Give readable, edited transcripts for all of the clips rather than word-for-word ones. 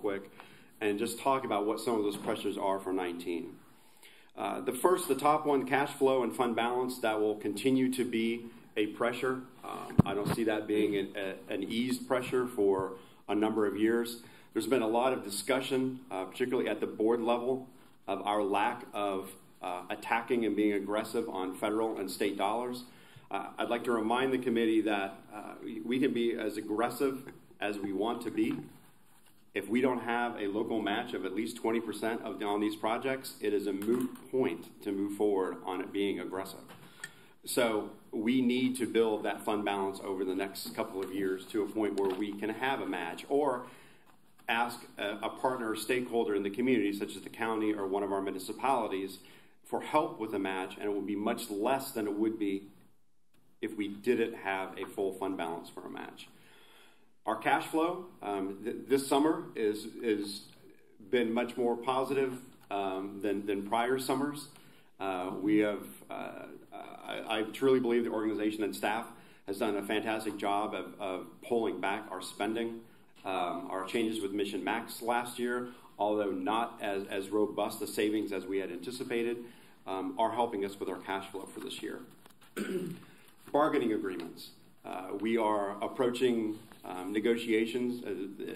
quick and just talk about what some of those pressures are for 19. The top one, cash flow and fund balance, that will continue to be a pressure. I don't see that being an eased pressure for a number of years. There's been a lot of discussion, particularly at the board level, of our lack of attacking and being aggressive on federal and state dollars. I'd like to remind the committee that we can be as aggressive as we want to be. If we don't have a local match of at least 20% on these projects, it is a moot point to move forward on it being aggressive. So we need to build that fund balance over the next couple of years to a point where we can have a match, or ask a partner or stakeholder in the community, such as the county or one of our municipalities, for help with a match, and it will be much less than it would be if we didn't have a full fund balance for a match. Our cash flow this summer is been much more positive than prior summers. I truly believe the organization and staff has done a fantastic job of pulling back our spending. Our changes with Mission Max last year, although not as robust a savings as we had anticipated, are helping us with our cash flow for this year. Bargaining agreements. We are approaching negotiations,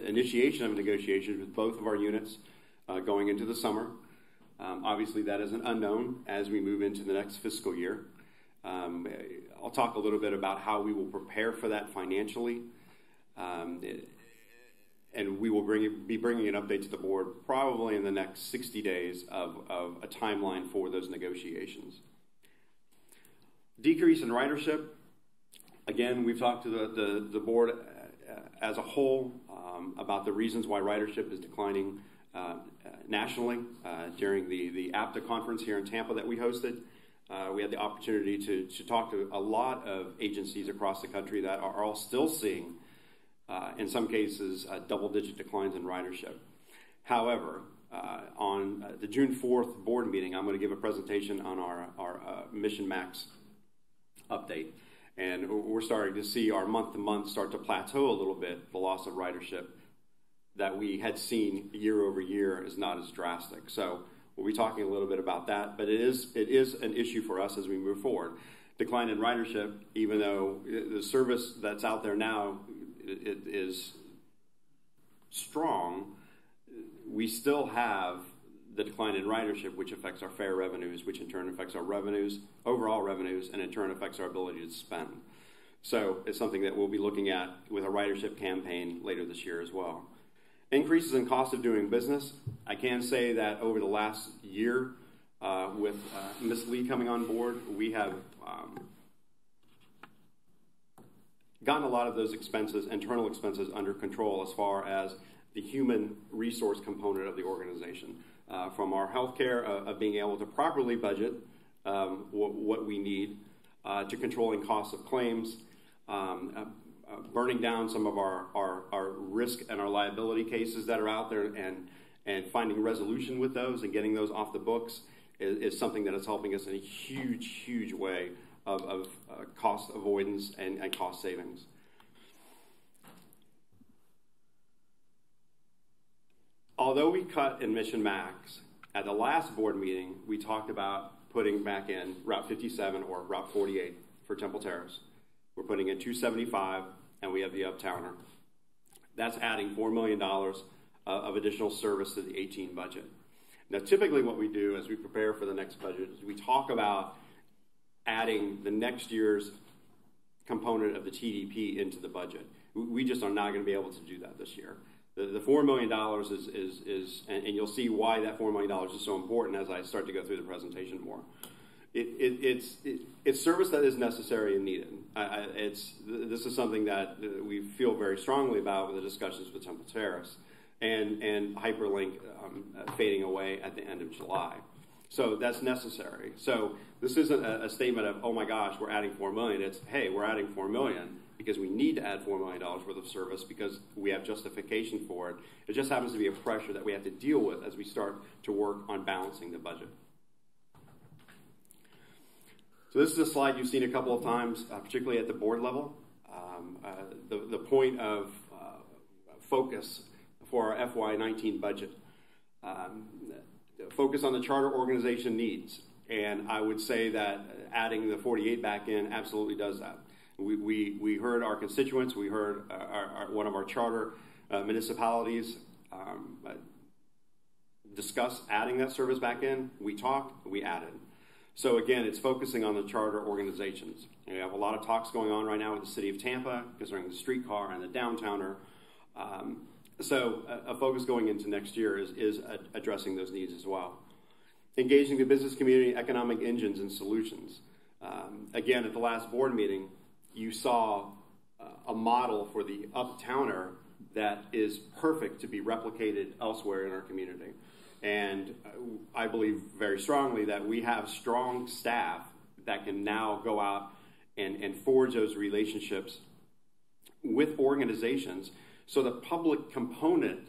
initiation of negotiations with both of our units going into the summer. Obviously, that is an unknown as we move into the next fiscal year. I'll talk a little bit about how we will prepare for that financially. And we will be bringing an update to the board probably in the next 60 days of a timeline for those negotiations. Decrease in ridership. Again, we've talked to the board as a whole about the reasons why ridership is declining nationally. During the APTA conference here in Tampa that we hosted, we had the opportunity to talk to a lot of agencies across the country that are all still seeing, in some cases, double-digit declines in ridership. However, on the June 4th board meeting, I'm going to give a presentation on our Mission Max update. And we're starting to see our month-to-month start to plateau a little bit. The loss of ridership that we had seen year over year is not as drastic. So we'll be talking a little bit about that, but it is an issue for us as we move forward. Decline in ridership, even though the service that's out there now it is strong, we still have the decline in ridership, which affects our fare revenues, which in turn affects our revenues, overall revenues, and in turn affects our ability to spend. So it's something that we'll be looking at with a ridership campaign later this year as well. Increases in cost of doing business. I can say that over the last year, with Ms. Lee coming on board, we have gotten a lot of those expenses, internal expenses, under control as far as the human resource component of the organization. From our healthcare, of being able to properly budget what we need, to controlling costs of claims, burning down some of our risk and our liability cases that are out there, and finding resolution with those and getting those off the books is something that is helping us in a huge, huge way of cost avoidance and cost savings. Although we cut in Mission Max, at the last board meeting, we talked about putting back in Route 57 or Route 48 for Temple Terrace. We're putting in 275, and we have the Uptowner. That's adding $4 million of additional service to the 18 budget. Now, typically what we do as we prepare for the next budget is we talk about adding the next year's component of the TDP into the budget. We just are not going to be able to do that this year. The $4 million is and you'll see why that $4 million is so important as I start to go through the presentation more. It's service that is necessary and needed. This is something that we feel very strongly about with the discussions with Temple Terrace and Hyperlink fading away at the end of July. So that's necessary. So this isn't a statement of, oh my gosh, we're adding $4 million. It's, hey, we're adding $4 million because we need to add $4 million worth of service because we have justification for it. It just happens to be a pressure that we have to deal with as we start to work on balancing the budget. So this is a slide you've seen a couple of times, particularly at the board level. The point of focus for our FY19 budget. Focus on the charter organization needs, and I would say that adding the 48 back in absolutely does that. We heard our constituents, we heard one of our charter municipalities discuss adding that service back in. We talked, we added. So again, it's focusing on the charter organizations. We have a lot of talks going on right now with the city of Tampa concerning the streetcar and the downtowner. So a focus going into next year is addressing those needs as well. Engaging the business community, economic engines, and solutions. Again, at the last board meeting, you saw a model for the uptowner that is perfect to be replicated elsewhere in our community. And I believe very strongly that we have strong staff that can now go out and forge those relationships with organizations, so the public component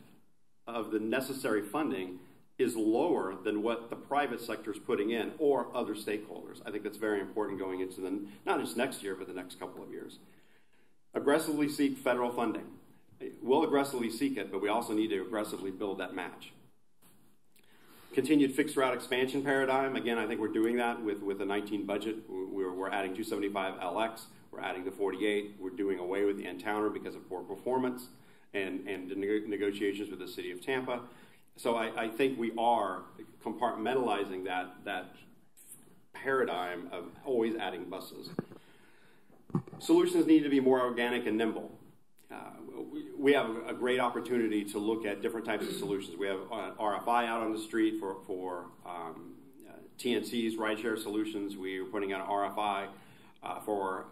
of the necessary funding is lower than what the private sector is putting in, or other stakeholders. I think that's very important going into not just next year, but the next couple of years. Aggressively seek federal funding. We'll aggressively seek it, but we also need to aggressively build that match. Continued fixed route expansion paradigm. Again, I think we're doing that with the 19 budget. We're adding 275 LX. We're adding the 48. We're doing away with the Entowner because of poor performance and the negotiations with the city of Tampa. So I think we are compartmentalizing that paradigm of always adding buses. Solutions need to be more organic and nimble. We have a great opportunity to look at different types of solutions. We have RFI out on the street for TNC's rideshare solutions. We are putting out an RFI for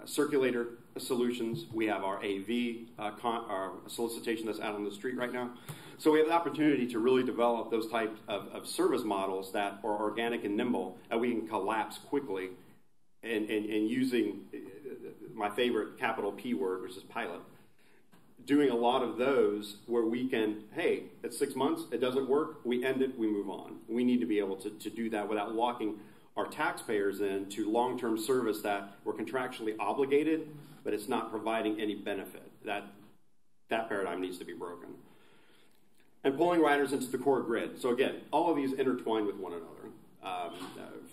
circulator solutions. We have our AV our solicitation that's out on the street right now. So we have the opportunity to really develop those types of service models that are organic and nimble, and we can collapse quickly and using my favorite capital P word, which is pilot. Doing a lot of those where we can, hey, it's 6 months, it doesn't work, we end it, we move on. We need to be able to do that without locking our taxpayers into long-term service that we're contractually obligated, but it's not providing any benefit. That paradigm needs to be broken. And pulling riders into the core grid. So again, all of these intertwine with one another.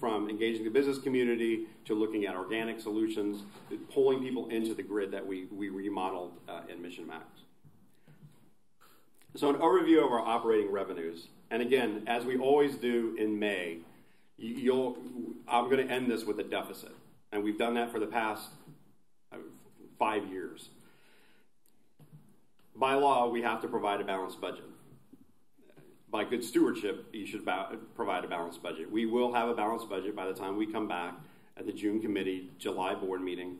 From engaging the business community to looking at organic solutions, pulling people into the grid that we remodeled in Mission Max. So an overview of our operating revenues. And again, as we always do in May, I'm going to end this with a deficit. And we've done that for the past 5 years. By law, we have to provide a balanced budget. By good stewardship, you should provide a balanced budget. We will have a balanced budget by the time we come back at the June committee, July board meeting,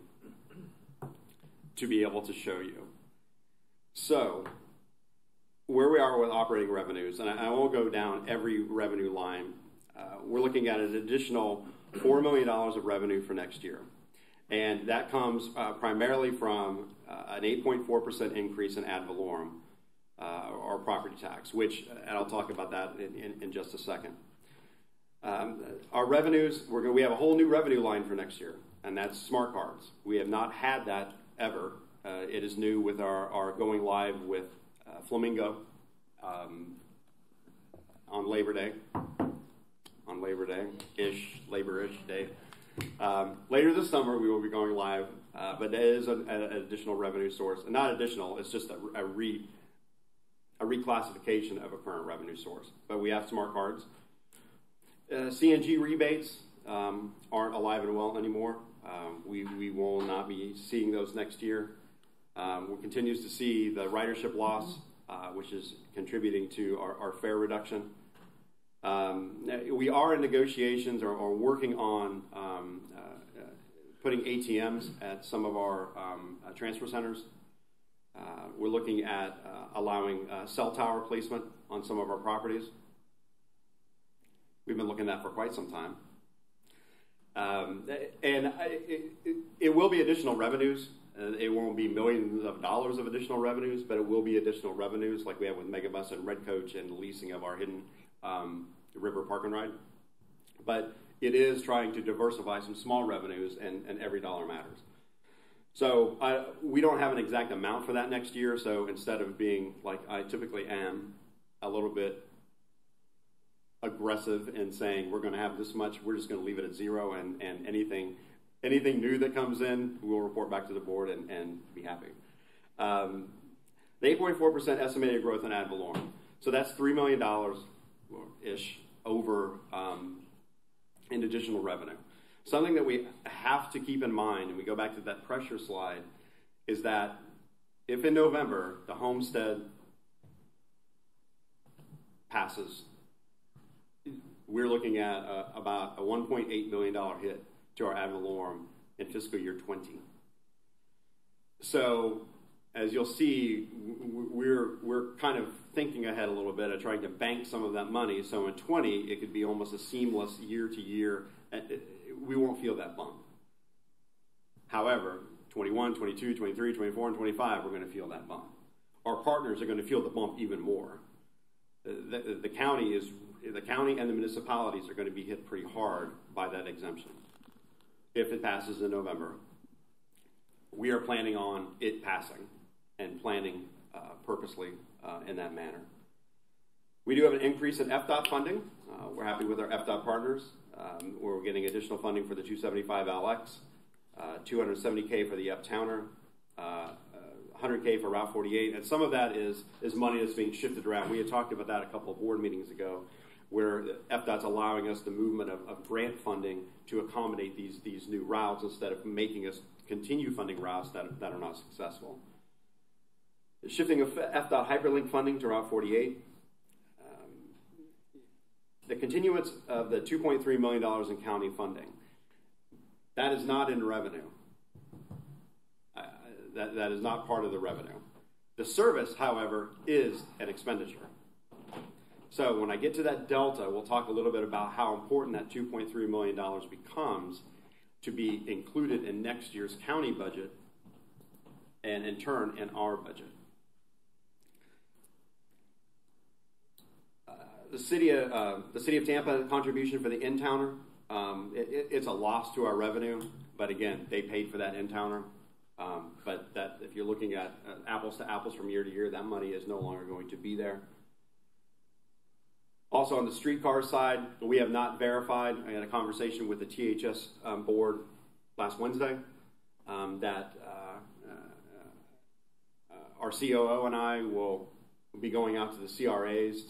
to be able to show you. So, where we are with operating revenues, and I won't go down every revenue line, we're looking at an additional $4 million of revenue for next year. And that comes primarily from an 8.4% increase in ad valorem, or property tax, which, and I'll talk about that in just a second. Our revenues, we have a whole new revenue line for next year, and that's smart cards. We have not had that ever. It is new with our going live with Flamingo on Labor Day-ish, Labor-ish day. Later this summer, we will be going live, but it is an additional revenue source. Not additional, it's just a reclassification of a current revenue source. But we have smart cards. CNG rebates aren't alive and well anymore. We will not be seeing those next year. We continue to see the ridership loss, which is contributing to our fare reduction. We are in negotiations or working on putting ATMs at some of our transfer centers. We're looking at allowing cell tower placement on some of our properties. We've been looking at that for quite some time. It will be additional revenues. It won't be millions of dollars of additional revenues, but it will be additional revenues like we have with Megabus and Red Coach and the leasing of our hidden river park and ride. But it is trying to diversify some small revenues, and every dollar matters. So we don't have an exact amount for that next year, so instead of being like I typically am, a little bit aggressive in saying we're going to have this much, we're just going to leave it at zero, and anything new that comes in, we'll report back to the board and be happy. The 8.4% estimated growth in ad valorem. So that's $3 million-ish over in additional revenue. Something that we have to keep in mind, and we go back to that pressure slide, is that if in November the homestead passes, we're looking at about a $1.8 million hit to our ad valorem in fiscal year 20. So as you'll see, we're kind of thinking ahead a little bit of trying to bank some of that money. So in 20, it could be almost a seamless year to year. We won't feel that bump. However, 21, 22, 23, 24, and 25, we're going to feel that bump. Our partners are going to feel the bump even more. The county and the municipalities are going to be hit pretty hard by that exemption if it passes in November. We are planning on it passing and planning purposely in that manner. We do have an increase in FDOT funding. We're happy with our FDOT partners. We're getting additional funding for the 275 LX, $270K for the Uptowner, $100K for Route 48, and some of that is money that's being shifted around. We had talked about that a couple of board meetings ago, where FDOT's allowing us the movement of grant funding to accommodate these new routes instead of making us continue funding routes that are not successful. The shifting of FDOT hyperlink funding to Route 48. The continuance of the $2.3 million in county funding. That is not in revenue. That is not part of the revenue. The service, however, is an expenditure. So when I get to that delta, we'll talk a little bit about how important that $2.3 million becomes to be included in next year's county budget and in turn in our budget. The city of Tampa contribution for the in-towner, it's a loss to our revenue, but again, they paid for that in-towner. But that if you're looking at apples to apples from year to year, that money is no longer going to be there. Also on the streetcar side, we have not verified. I had a conversation with the THS board last Wednesday that our COO and I will be going out to the CRAs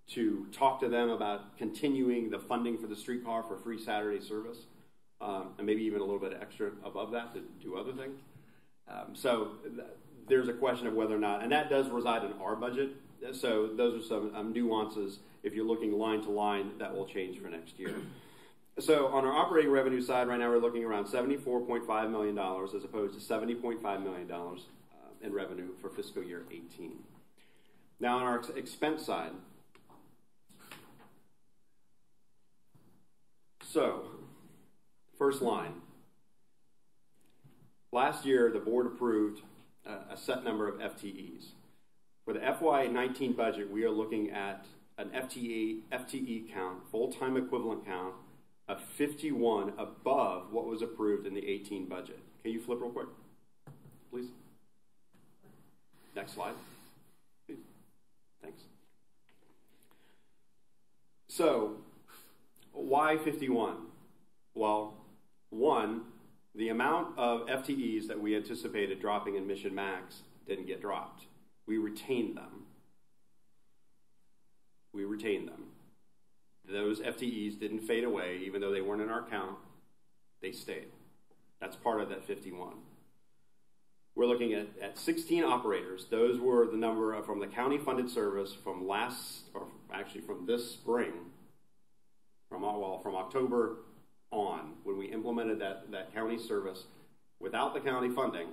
to talk to them about continuing the funding for the streetcar for free Saturday service, and maybe even a little bit extra above that to do other things. So there's a question of whether or not, and that does reside in our budget. So those are some nuances. If you're looking line to line, that will change for next year. So on our operating revenue side, right now we're looking around $74.5 million as opposed to $70.5 million in revenue for fiscal year 18. Now on our expense side, so first line. Last year, the board approved a set number of FTEs. For the FY19 budget, we are looking at an FTE count, full-time equivalent count, of 51 above what was approved in the 18 budget. Can you flip real quick, please? Next slide. Please. Thanks. So, why 51? Well, one, the amount of FTEs that we anticipated dropping in Mission Max didn't get dropped. We retained them. We retained them. Those FTEs didn't fade away, even though they weren't in our count. They stayed. That's part of that 51. We're looking at 16 operators. Those were the number from the county funded service from from this spring, from October on, when we implemented that county service without the county funding.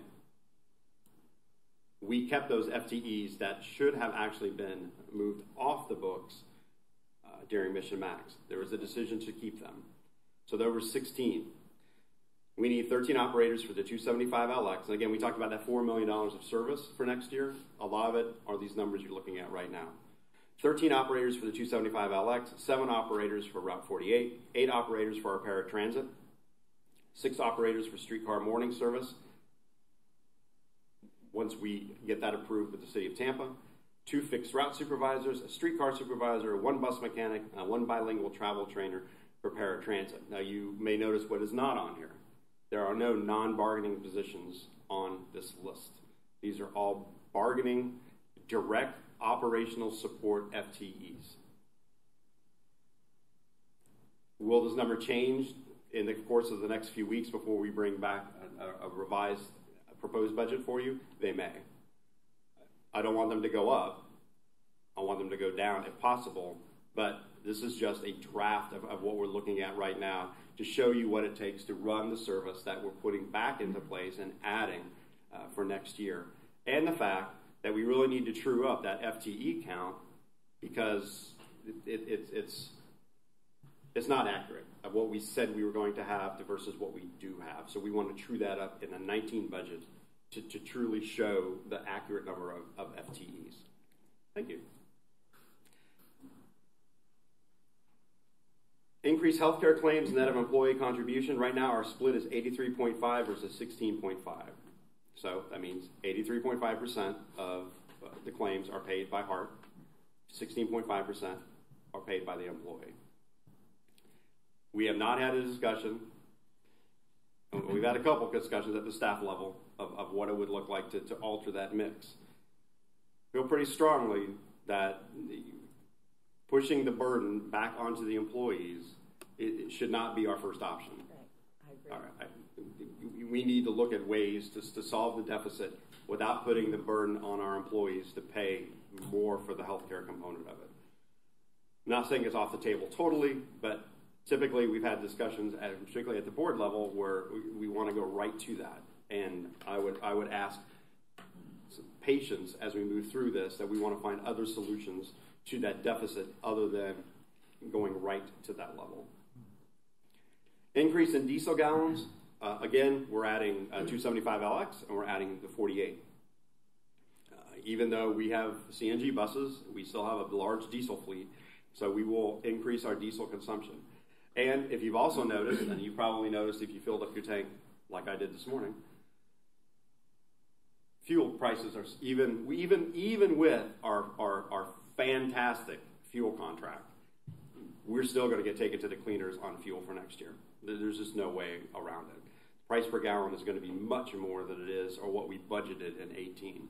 We kept those FTEs that should have actually been moved off the books during Mission Max. There was a decision to keep them. So there were 16. We need 13 operators for the 275 LX. And again, we talked about that $4 million of service for next year. A lot of it are these numbers you're looking at right now. 13 operators for the 275 LX, 7 operators for Route 48, 8 operators for our paratransit, 6 operators for streetcar morning service, once we get that approved with the city of Tampa, 2 fixed route supervisors, a streetcar supervisor, 1 bus mechanic, 1 bilingual travel trainer for paratransit. Now you may notice what is not on here. There are no non-bargaining positions on this list. These are all bargaining, direct operational support FTEs. Will this number change in the course of the next few weeks before we bring back a revised proposed budget for you? They may. I don't want them to go up. I want them to go down if possible, but this is just a draft of what we're looking at right now to show you what it takes to run the service that we're putting back into place and adding for next year. And the fact that we really need to true up that FTE count because it's not accurate of what we said we were going to have versus what we do have. So we want to true that up in the 19 budget to truly show the accurate number of FTEs. Thank you. Increased healthcare claims net of employee contribution. Right now our split is 83.5 versus 16.5. So that means 83.5% of the claims are paid by HART, 16.5% are paid by the employee. We have not had a discussion. We've had a couple discussions at the staff level of what it would look like to alter that mix. I feel pretty strongly that pushing the burden back onto the employees it should not be our first option. Right. I agree. All right. We need to look at ways to solve the deficit without putting the burden on our employees to pay more for the healthcare component of it. I'm not saying it's off the table totally, but typically we've had discussions, particularly at the board level, where we want to go right to that. And I would ask some patience as we move through this that we want to find other solutions to that deficit other than going right to that level. Increase in diesel gallons. Again, we're adding 275LX and we're adding the 48. Even though we have CNG buses, we still have a large diesel fleet, so we will increase our diesel consumption. And if you've also noticed, and you probably noticed if you filled up your tank like I did this morning, fuel prices are even with our fantastic fuel contract, we're still going to get taken to the cleaners on fuel for next year. There's just no way around it. Price per gallon is going to be much more than it is or what we budgeted in 18.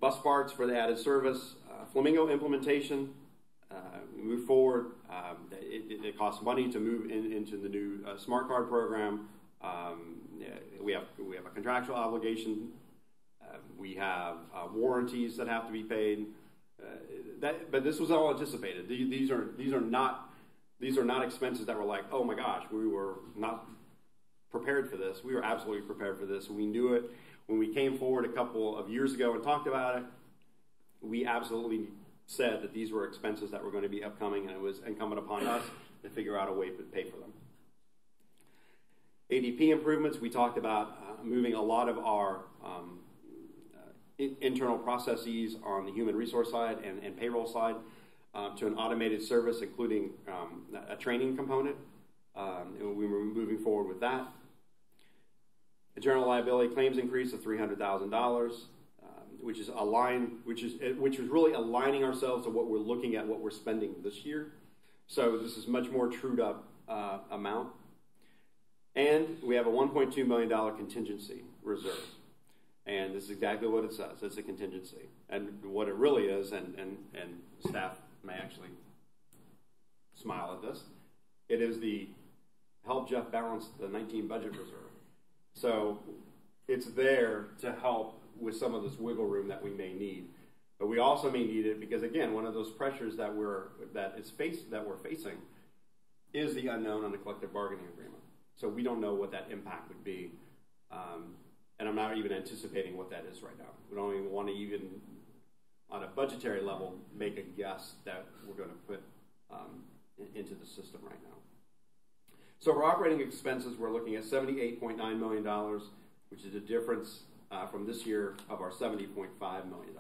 Bus parts for the added service. Flamingo implementation. We move forward. It costs money to move into the new smart card program. We have a contractual obligation. We have warranties that have to be paid. But this was all anticipated. These are not expenses that were like, oh my gosh, we were not prepared for this. We were absolutely prepared for this. We knew it when we came forward a couple of years ago and talked about it. We absolutely said that these were expenses that were going to be upcoming, and it was incumbent upon us to figure out a way to pay for them. ADP improvements, we talked about moving a lot of our internal processes on the human resource side and payroll side to an automated service, including a training component. And we were moving forward with that. A general liability claims increase of $300,000. Which is really aligning ourselves to what we're looking at, what we're spending this year. So this is much more trued up amount. And we have a $1.2 million contingency reserve. And this is exactly what it says. It's a contingency. And what it really is, and staff may actually smile at this, it is the help Jeff balance the 19 budget reserve. So it's there to help with some of this wiggle room that we may need. But we also may need it because, again, one of those pressures that we're facing is the unknown on the collective bargaining agreement. So we don't know what that impact would be. And I'm not even anticipating what that is right now. We don't even want to even, on a budgetary level, make a guess that we're going to put into the system right now. So for operating expenses, we're looking at $78.9 million, which is a difference from this year of our $70.5 million.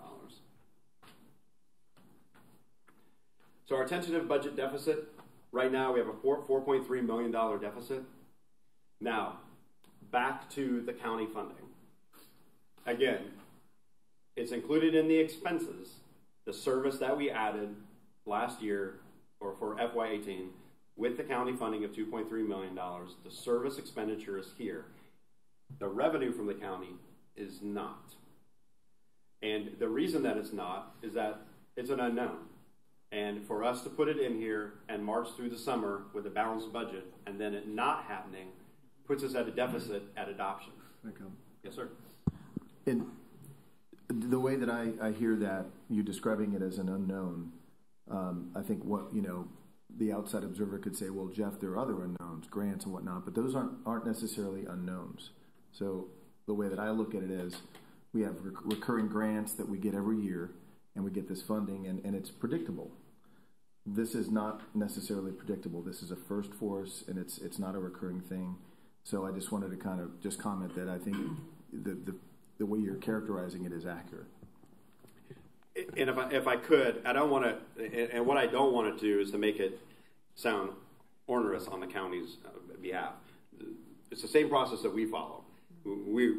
So our tentative budget deficit, right now we have a $4.3 million deficit. Now, back to the county funding. again, it's included in the expenses, the service that we added last year, or for FY18, with the county funding of $2.3 million. The service expenditure is here. The revenue from the county is not. And the reason that it's not is that it's an unknown. And for us to put it in here and march through the summer with a balanced budget and then it not happening puts us at a deficit at adoption. Yes, sir. And the way that I hear that, you describing it as an unknown, I think the outside observer could say, well, Jeff, there are other unknowns, grants and whatnot, but those aren't necessarily unknowns. So the way that I look at it is we have recurring grants that we get every year, and we get this funding, and it's predictable. This is not necessarily predictable. This is a first for us, and it's not a recurring thing. So I just wanted to kind of just comment that I think the way you're characterizing it is accurate. And if I could, I don't want to, and what I don't want to do is to make it sound onerous on the county's behalf. It's the same process that we follow.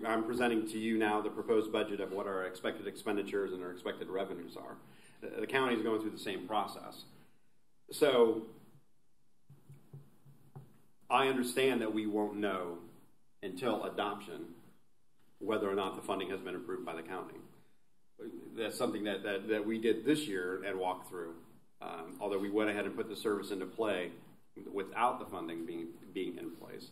I'm presenting to you now the proposed budget of what our expected expenditures and our expected revenues are. The county is going through the same process. So I understand that we won't know until adoption whether or not the funding has been approved by the county. That's something that we did this year and walked through, although we went ahead and put the service into play without the funding being in place.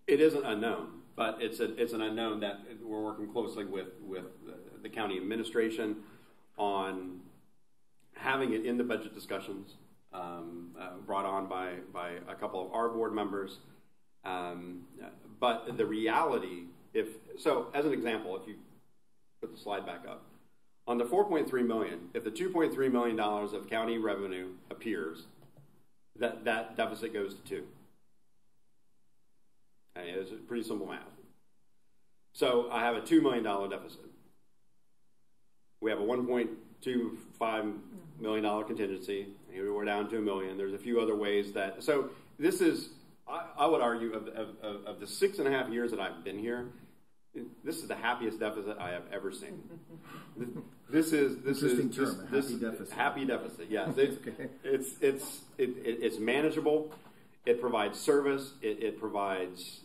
It isn't unknown, but it's an unknown that we're working closely with the county administration on having it in the budget discussions, brought on by a couple of our board members. But the reality, as an example, if you put the slide back up, on the $4.3 million, if the $2.3 million of county revenue appears, that deficit goes to 2. It's pretty simple math. So I have a $2 million deficit. We have a $1.25 million contingency. Here we're down to $1 million. There's a few other ways that. So this is, I would argue, of the 6.5 years that I've been here, this is the happiest deficit I have ever seen. This is happy deficit. Happy deficit. Yes, it's manageable. It provides service. It provides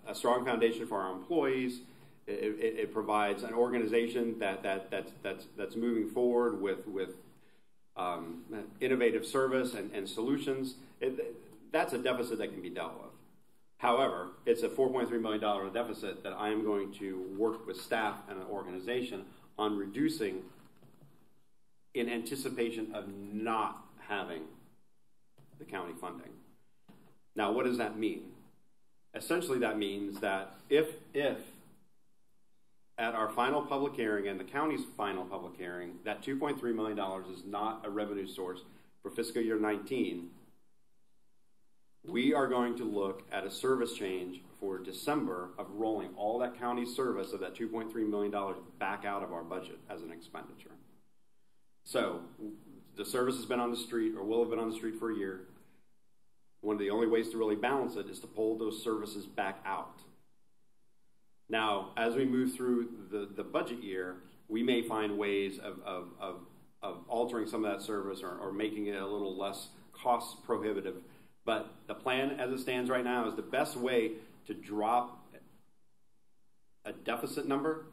a strong foundation for our employees. It provides an organization that's moving forward with innovative service and solutions. That's a deficit that can be dealt with. However, it's a $4.3 million deficit that I am going to work with staff and an organization on reducing in anticipation of not having the county funding. Now, what does that mean? Essentially, that means that if at our final public hearing and the county's final public hearing, that $2.3 million is not a revenue source for fiscal year 19, we are going to look at a service change for December of rolling all that county service of that $2.3 million back out of our budget as an expenditure. So the service has been on the street or will have been on the street for a year. One of the only ways to really balance it is to pull those services back out. Now, as we move through the budget year, we may find ways of altering some of that service or making it a little less cost prohibitive. But the plan as it stands right now is the best way to drop a deficit number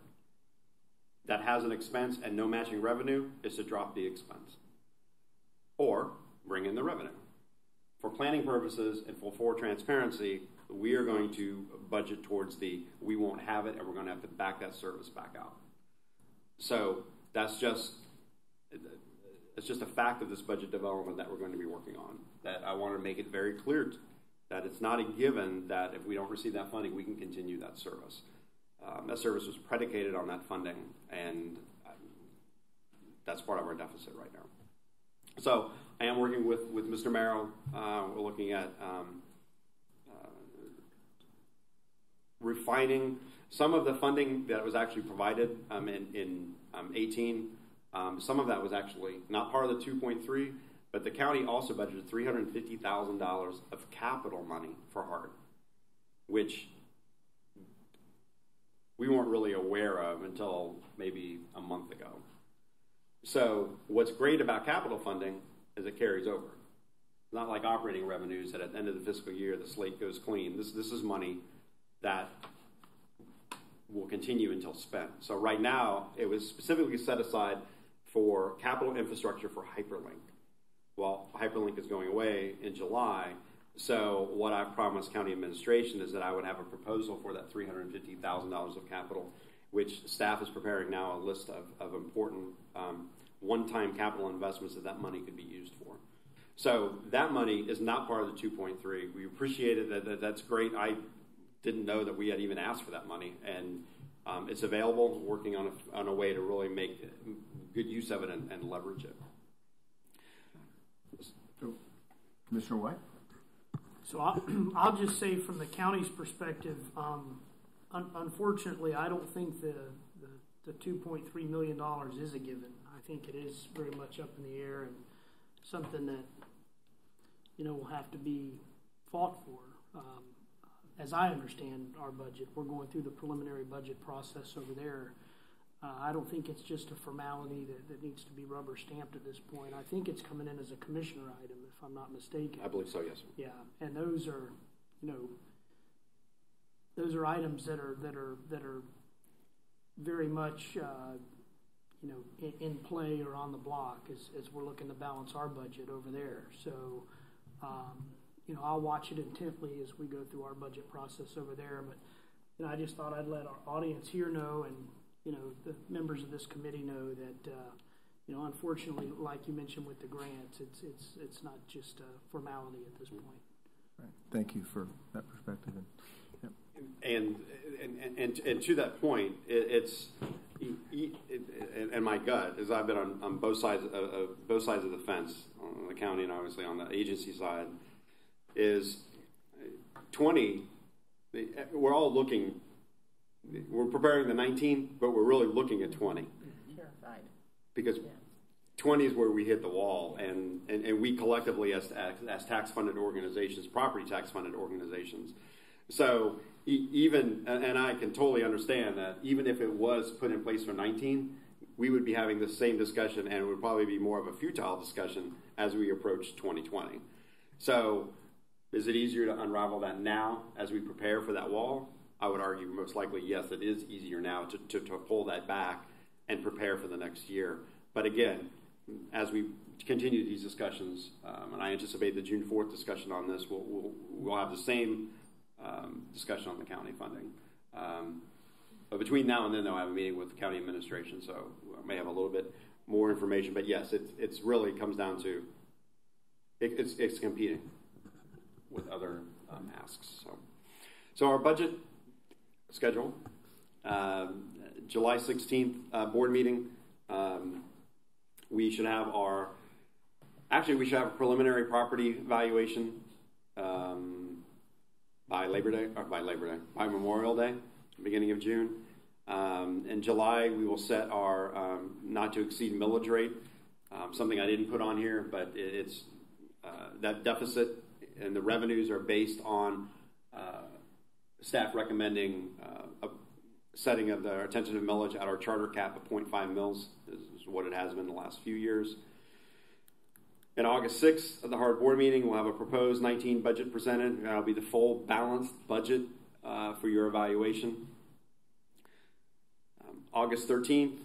that has an expense and no matching revenue is to drop the expense or bring in the revenue. For planning purposes and for transparency, we are going to budget towards we won't have it and we're going to have to back that service back out. So it's just a fact of this budget development that we're going to be working on, that I want to make it very clear that it's not a given that if we don't receive that funding, we can continue that service. That service was predicated on that funding, and that's part of our deficit right now. So I am working with Mr. Merrill. We're looking at refining some of the funding that was actually provided in 18. Some of that was actually not part of the 2.3, but the county also budgeted $350,000 of capital money for HART, which we weren't really aware of until maybe a month ago. So what's great about capital funding is it carries over. It's not like operating revenues that at the end of the fiscal year, the slate goes clean. This is money that will continue until spent. So right now, it was specifically set aside for capital infrastructure for Hyperlink. Well, Hyperlink is going away in July. So what I've promised county administration is that I would have a proposal for that $350,000 of capital, which staff is preparing now a list of important one-time capital investments that money could be used for. So that money is not part of the 2.3. We appreciate it. That's great. I didn't know that we had even asked for that money, and it's available. Working on a way to really make good use of it and leverage it. Commissioner White? So I'll just say from the county's perspective, unfortunately, I don't think the $2.3 million is a given. I think it is very much up in the air and something that, will have to be fought for. As I understand our budget, we're going through the preliminary budget process over there. I don't think it's just a formality that needs to be rubber stamped at this point. I think it's coming in as a commissioner item, if I'm not mistaken. I believe so, yes. Yeah, and those are, those are items that are very much, in play or on the block as we're looking to balance our budget over there. So, I'll watch it intently as we go through our budget process over there. But, I just thought I'd let our audience here know and, the members of this committee know that, unfortunately, like you mentioned with the grants, it's not just a formality at this point. Right. Thank you for that perspective. And to that point, and my gut is I've been on both sides of the fence, on the county and obviously on the agency side, is 20. We're all looking. We're preparing the 19, but we're really looking at 20. Terrified. Because 20 is where we hit the wall, and we collectively as tax-funded organizations, property tax-funded organizations. So even, and I can totally understand that even if it was put in place for 19, we would be having the same discussion, and it would probably be more of a futile discussion as we approach 2020. So is it easier to unravel that now as we prepare for that wall? I would argue most likely, yes, it is easier now to pull that back and prepare for the next year. But again, as we continue these discussions, and I anticipate the June 4th discussion on this, we'll have the same discussion on the county funding. But between now and then, though, I have a meeting with the county administration, so I may have a little bit more information. But yes, it's really comes down to it's competing with other asks. So our budget schedule, July 16th board meeting. We should have a preliminary property valuation by Memorial Day, beginning of June. In July, we will set our not to exceed millage rate, something I didn't put on here, but it's that deficit and the revenues are based on staff recommending a setting of the tentative millage at our charter cap of 0.5 mils is what it has been the last few years. In August 6th, at the HART board meeting, we'll have a proposed 19 budget presented. That'll be the full balanced budget for your evaluation. August 13th,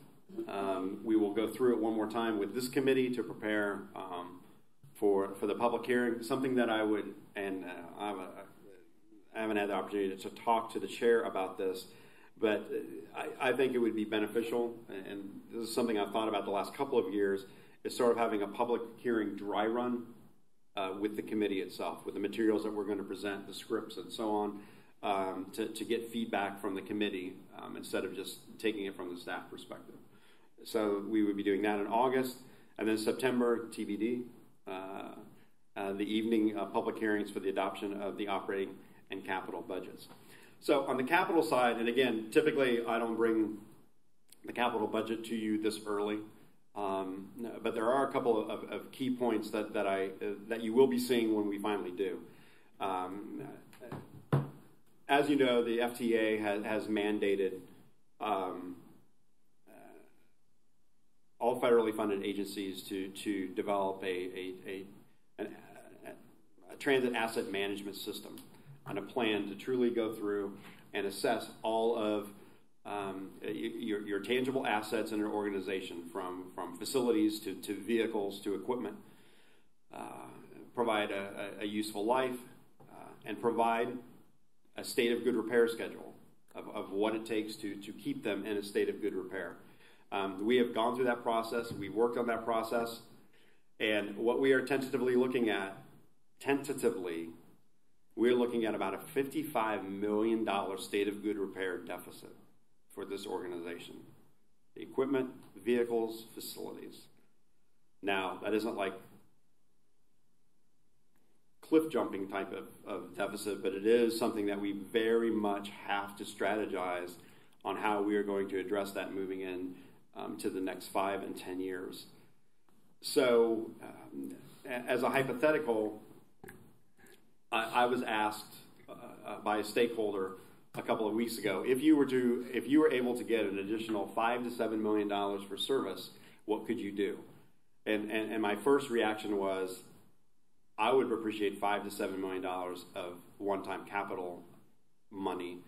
we will go through it one more time with this committee to prepare for the public hearing. Something that I would, and I haven't had the opportunity to talk to the chair about this, but I think it would be beneficial, and this is something I've thought about the last couple of years, is sort of having a public hearing dry run with the committee itself, with the materials that we're going to present, the scripts and so on, to get feedback from the committee instead of just taking it from the staff perspective. So we would be doing that in August, and then September, TBD, the evening public hearings for the adoption of the operating and capital budgets. So on the capital side, and again, typically I don't bring the capital budget to you this early, but there are a couple of key points that you will be seeing when we finally do. As you know, the FTA has mandated all federally funded agencies to develop a transit asset management system and a plan to truly go through and assess all of your tangible assets in an organization, from facilities to vehicles to equipment, provide a useful life, and provide a state of good repair schedule of what it takes to keep them in a state of good repair. We have gone through that process. We've worked on that process. And what we are tentatively looking at, we're looking at about a $55 million state of good repair deficit for this organization. The equipment, vehicles, facilities. Now, that isn't like cliff jumping type of deficit, but it is something that we very much have to strategize on how we are going to address that moving in to the next 5 and 10 years. So, as a hypothetical, I was asked by a stakeholder a couple of weeks ago, if you were able to get an additional $5 to $7 million for service, what could you do? And my first reaction was, I would appreciate $5 to $7 million of one-time capital money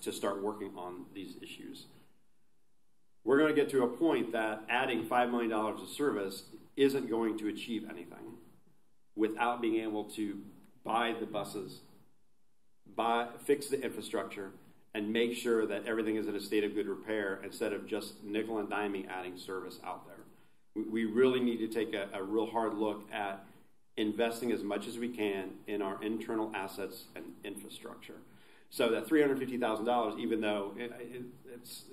to start working on these issues. We're going to get to a point that adding $5 million of service isn't going to achieve anything without being able to buy the buses, fix the infrastructure, and make sure that everything is in a state of good repair instead of just nickel and diming adding service out there. We really need to take a real hard look at investing as much as we can in our internal assets and infrastructure. So that $350,000, even though it's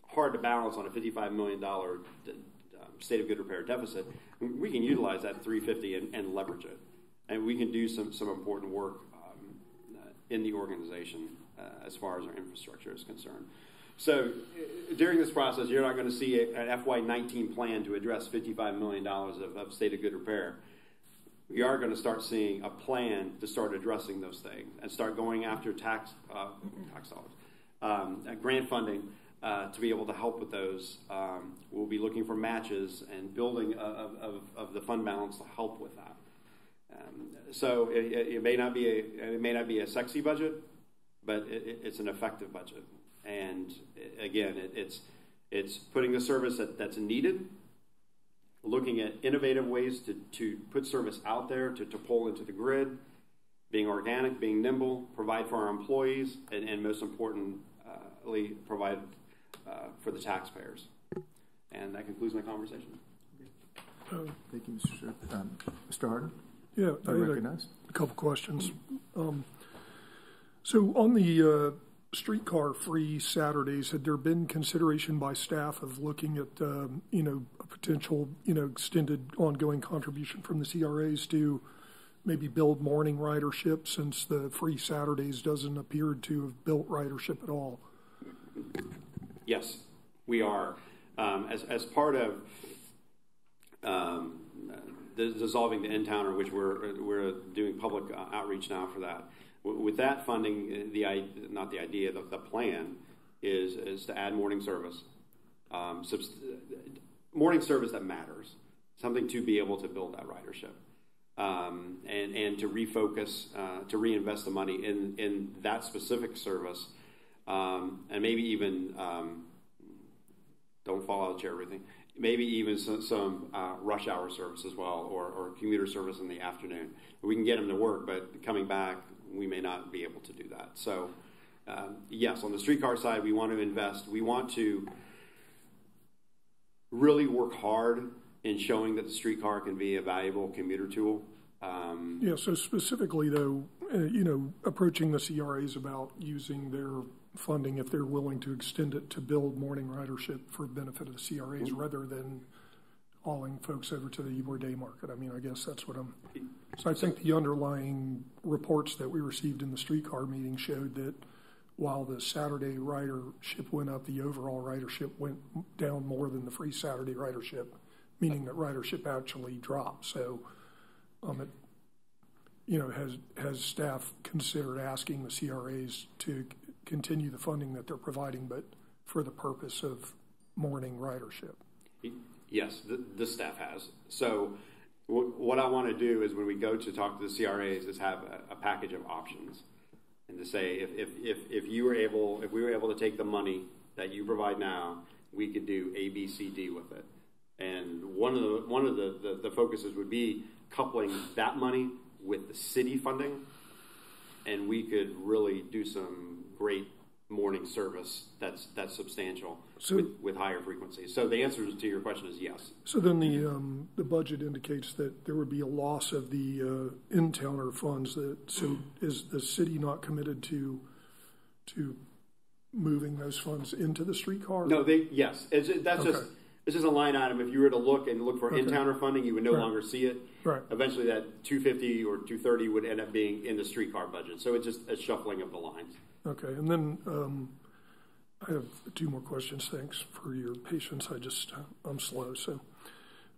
hard to balance on a $55 million state of good repair deficit, we can utilize that $350 and leverage it. And we can do some important work in the organization as far as our infrastructure is concerned. So during this process, you're not going to see an FY19 plan to address $55 million of state of good repair. We are going to start seeing a plan to start addressing those things and start going after tax dollars, grant funding to be able to help with those. We'll be looking for matches and building of the fund balance to help with that. So it may not be a sexy budget, but it's an effective budget. And again, it's putting the service that's needed, looking at innovative ways to put service out there, to pull into the grid, being organic, being nimble, provide for our employees, and most importantly, provide for the taxpayers. And that concludes my conversation. Thank you, Mr. Sherp. Mr. Harden? Yeah, I had a couple questions. So on the streetcar free Saturdays, had there been consideration by staff of looking at a potential extended ongoing contribution from the CRAs to maybe build morning ridership, since the free Saturdays doesn't appear to have built ridership at all? Yes, we are. As part of dissolving the in-towner, which we're doing public outreach now for that. With that funding, the plan is to add morning service, morning service that matters, something to be able to build that ridership, and to refocus, to reinvest the money in that specific service, and maybe even don't fall out of the chair or everything. Maybe even some rush hour service as well, or commuter service in the afternoon. We can get them to work, but coming back, we may not be able to do that. So, yes, on the streetcar side, we want to invest. We want to really work hard in showing that the streetcar can be a valuable commuter tool. So specifically, though, approaching the CRAs about using their funding, if they're willing to extend it to build morning ridership for benefit of the CRAs, rather than hauling folks over to the Ybor Day market. I mean, I guess that's what so I think the underlying reports that we received in the streetcar meeting showed that while the Saturday ridership went up, the overall ridership went down more than the free Saturday ridership, meaning that ridership actually dropped. So, has staff considered asking the CRAs to continue the funding that they're providing, but for the purpose of morning ridership. Yes, the staff has. So what I want to do is when we go to talk to the CRAs is have a package of options, and to say if we were able to take the money that you provide now, we could do A, B, C, D with it. And one of the focuses would be coupling that money with the city funding, and we could really do some great morning service that's substantial with higher frequency. So the answer to your question is yes. So then the budget indicates that there would be a loss of the in-towner funds. So is the city not committed to moving those funds into the streetcar? No, yes. It's just a line item. If you were to look for in-towner funding, you would no longer see it. Right. Eventually that 250 or 230 would end up being in the streetcar budget. So it's just a shuffling of the lines. Okay, and then I have two more questions. Thanks for your patience. I'm slow. So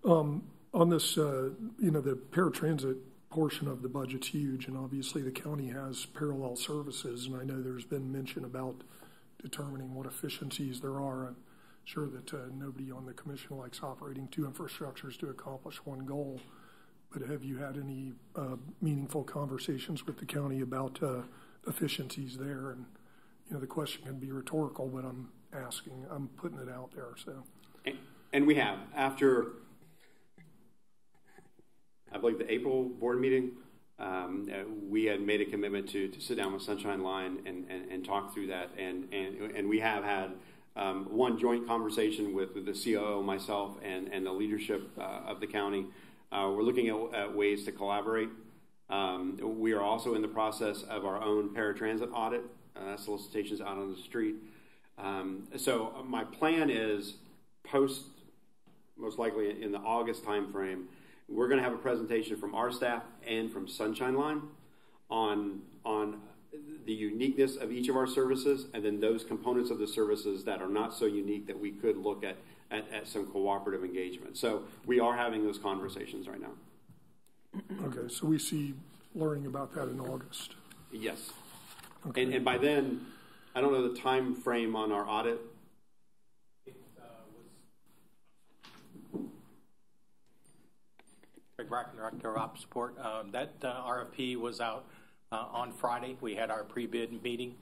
on this, the paratransit portion of the budget's huge, and obviously the county has parallel services, and I know there's been mention about determining what efficiencies there are. I'm sure that nobody on the commission likes operating two infrastructures to accomplish one goal, but have you had any meaningful conversations with the county about efficiencies there? And the question can be rhetorical, but I'm putting it out there. So, and we have, after I believe the April board meeting, we had made a commitment to sit down with Sunshine Line and talk through that, and we have had one joint conversation with the COO, myself, and the leadership of the county. We're looking at ways to collaborate. We are also in the process of our own paratransit audit, solicitations out on the street. So my plan is most likely in the August timeframe, we're going to have a presentation from our staff and from Sunshine Line on the uniqueness of each of our services, and then those components of the services that are not so unique that we could look at some cooperative engagement. So we are having those conversations right now. Okay, so we see learning about that in August. Yes. Okay. And by then, I don't know the time frame on our audit. It was Greg Bracken, Director of Ops Support. That RFP was out on Friday. We had our pre-bid meeting.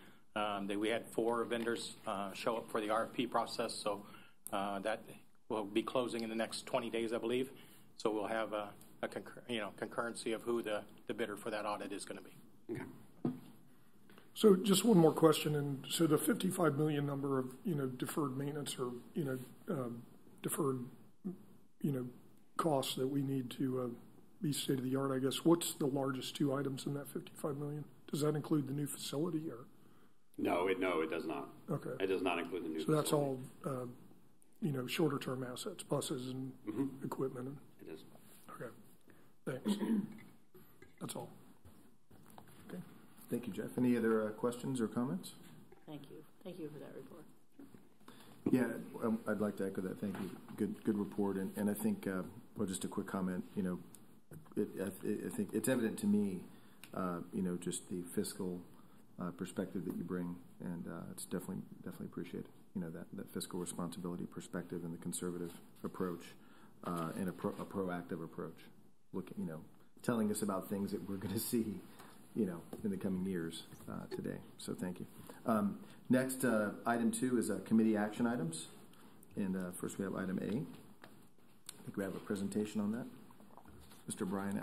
We had 4 vendors show up for the RFP process, so that will be closing in the next 20 days, I believe. So we'll have a concurrency of who the bidder for that audit is going to be. Okay. So just one more question, and so the $55 million number of deferred maintenance or deferred costs that we need to be state of the art, I guess. What's the largest 2 items in that $55 million? Does that include the new facility or? No, it does not. Okay. It does not include the new. So that's all shorter term assets, buses and equipment. It is. Okay. Thanks. That's all. Okay. Thank you, Jeff. Any other questions or comments? Thank you. Thank you for that report. Yeah, I'd like to echo that. Thank you. Good report. And I think, just a quick comment. I think it's evident to me, just the fiscal perspective that you bring, and it's definitely appreciated. That fiscal responsibility perspective and the conservative approach, and a proactive approach. Telling us about things that we're going to see, in the coming years today. So thank you. Next, item 2 is committee action items. And first we have item A. I think we have a presentation on that. Mr. Brian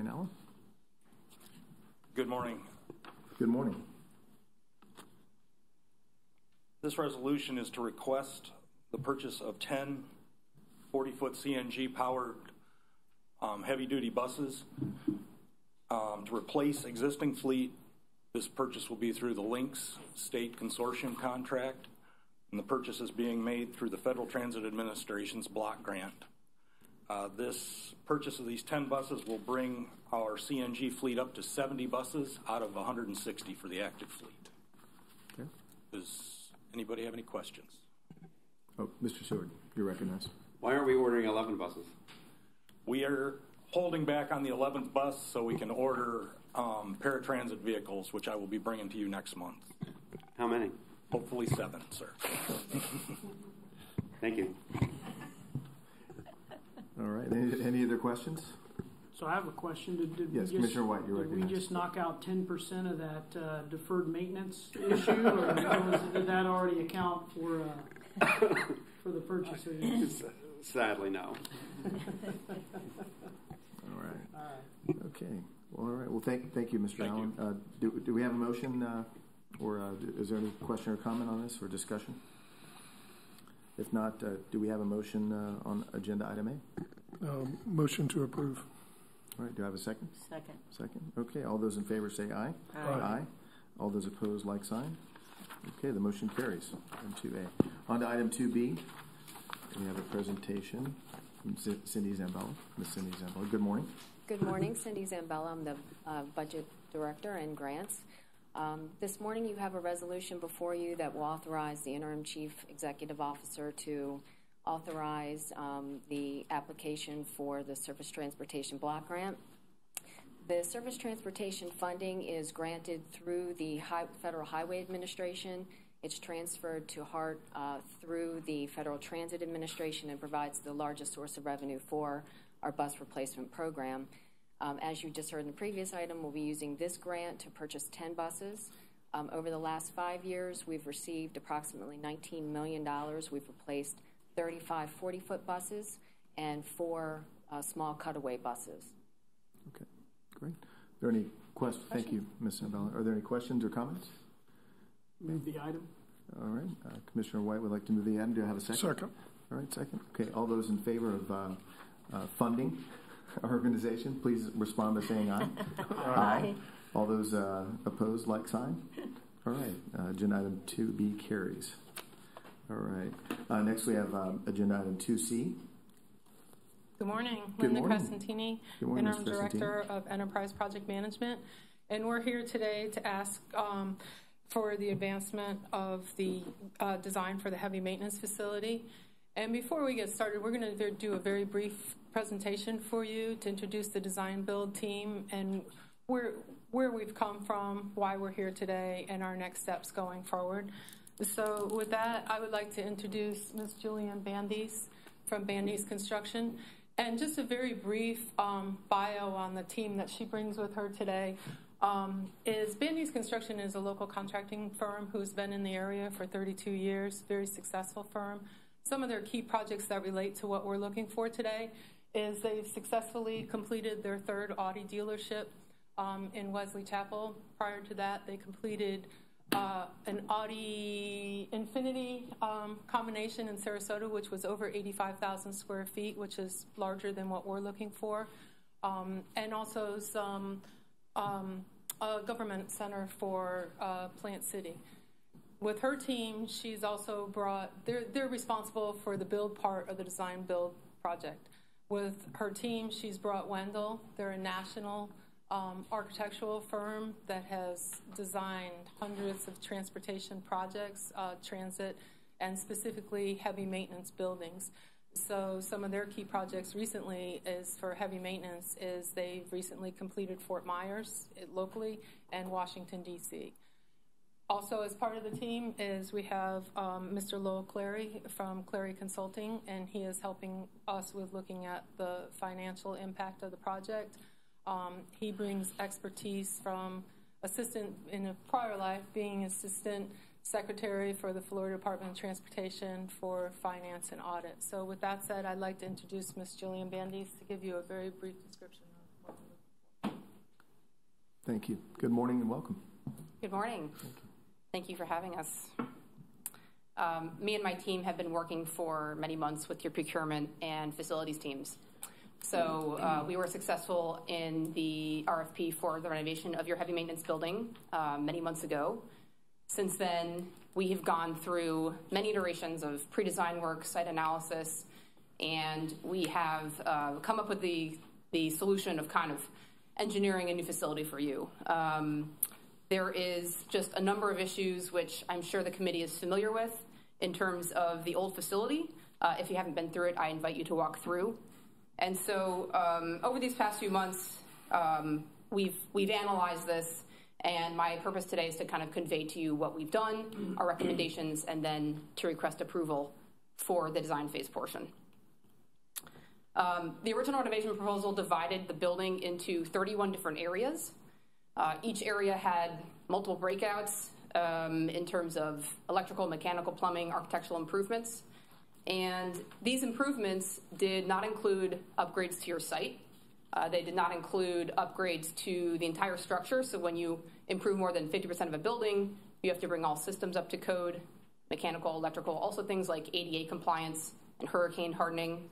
Allen. Good morning. Good morning. This resolution is to request the purchase of 10 40-foot CNG-powered heavy-duty buses to replace existing fleet. This purchase will be through the Lynx State Consortium contract, and the purchase is being made through the Federal Transit Administration's block grant. This purchase of these 10 buses will bring our CNG fleet up to 70 buses out of 160 for the active fleet. Okay. Does anybody have any questions? Oh, Mr. Seward, you're recognized. Why aren't we ordering 11 buses? We are holding back on the 11th bus so we can order paratransit vehicles, which I will be bringing to you next month. How many? Hopefully 7, sir. Thank you. All right. Any other questions? So I have a question. Did Yes, we Commissioner White, you're did we recognized. just knock out 10% of that deferred maintenance issue, or did that already account for the purchases? Sadly, no. All right. Okay. Well, all right. Well, thank you, Mr. Allen. Do we have a motion, or is there any question or comment on this or discussion? If not, do we have a motion on agenda item A? Motion to approve. All right. Do I have a second? Second. Second. Okay. All those in favor say aye. Aye. All those opposed, like sign. Okay. The motion carries. Item 2A. On to item 2B. We have a presentation from Cindy Zambella. Ms. Cindy Zambella. Good morning. Good morning, Cindy Zambella. I'm the Budget Director and Grants. This morning you have a resolution before you that will authorize the Interim Chief Executive Officer to authorize the application for the Surface Transportation Block Grant. The Surface Transportation funding is granted through the Federal Highway Administration. It's transferred to HART through the Federal Transit Administration and provides the largest source of revenue for our bus replacement program. As you just heard in the previous item, we'll be using this grant to purchase 10 buses. Over the last 5 years, we've received approximately $19 million. We've replaced 35 40-foot buses and 4 small cutaway buses. Okay, great. Are there any questions? Thank you, Ms. Zambella. Are there any questions or comments? Move the item. All right. Commissioner White would like to move the item. Do I have a second? Second. All right, second. Okay, all those in favor of funding our organization, please respond by saying aye. Aye. All those opposed, like sign. All right. Agenda item 2B carries. All right. Next we have agenda item 2C. Good morning. Good Linda morning. Crescentini, Good morning, Interim Ms. Crescentini. Director of Enterprise Project Management. And we're here today to ask for the advancement of the design for the heavy maintenance facility. And before we get started, we're going to do a very brief presentation for you to introduce the design build team and where we've come from, why we're here today, and our next steps going forward. So with that, I would like to introduce Ms. Julianne Bandies from Bandies Construction. And just a very brief bio on the team that she brings with her today is Bandies Construction is a local contracting firm who's been in the area for 32 years, very successful firm. Some of their key projects that relate to what we're looking for today is they've successfully completed their 3rd Audi dealership in Wesley Chapel. Prior to that, they completed an Audi Infinity combination in Sarasota, which was over 85,000 square feet, which is larger than what we're looking for, and also some government center for Plant City. With her team, she's also brought, they're responsible for the build part of the design build project. With her team, she's brought Wendell. They're a national architectural firm that has designed hundreds of transportation projects, transit, and specifically heavy maintenance buildings. So some of their key projects recently is for heavy maintenance is they've recently completed Fort Myers locally and Washington, D.C. Also, as part of the team is we have Mr. Lowell Clary from Clary Consulting, and he is helping us with looking at the financial impact of the project. He brings expertise from assistant in a prior life, being assistant secretary for the Florida Department of Transportation for finance and audit. So with that said, I'd like to introduce Ms. Julianne Bandies to give you a very brief description of what we're looking for. Thank you. Good morning and welcome. Good morning. Thank you for having us. Me and my team have been working for many months with your procurement and facilities teams. So we were successful in the RFP for the renovation of your heavy maintenance building many months ago. Since then, we have gone through many iterations of pre-design work, site analysis, and we have come up with the solution of kind of engineering a new facility for you. There is just a number of issues which I'm sure the committee is familiar with in terms of the old facility. If you haven't been through it, I invite you to walk through. And so over these past few months, we've analyzed this, And my purpose today is to kind of convey to you what we've done, our recommendations, and then to request approval for the design phase portion. The original renovation proposal divided the building into 31 different areas. Each area had multiple breakouts in terms of electrical, mechanical, plumbing, architectural improvements. And these improvements did not include upgrades to your site. They did not include upgrades to the entire structure. So when you improve more than 50% of a building, you have to bring all systems up to code, mechanical, electrical, also things like ADA compliance and hurricane hardening.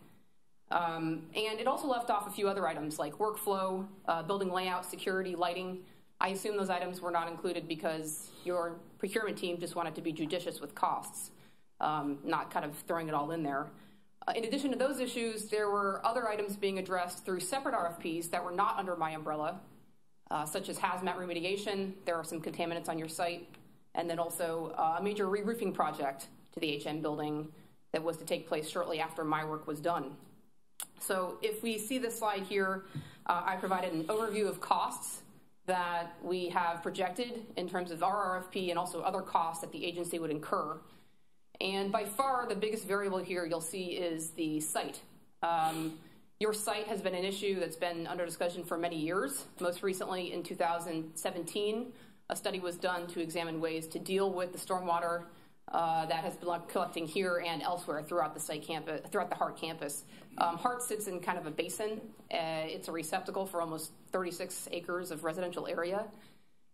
And it also left off a few other items like workflow, building layout, security, lighting. I assume those items were not included because your procurement team just wanted to be judicious with costs, not kind of throwing it all in there. In addition to those issues, there were other items being addressed through separate RFPs that were not under my umbrella, such as hazmat remediation. There are some contaminants on your site, and then also a major re-roofing project to the HM building that was to take place shortly after my work was done. So if we see this slide here, I provided an overview of costs that we have projected in terms of our RFP and also other costs that the agency would incur. And by far, the biggest variable here you'll see is the site. Your site has been an issue that's been under discussion for many years. Most recently, in 2017, a study was done to examine ways to deal with the stormwater that has been collecting here and elsewhere throughout the site campus, throughout the HART campus. HART sits in kind of a basin. It's a receptacle for almost 36 acres of residential area.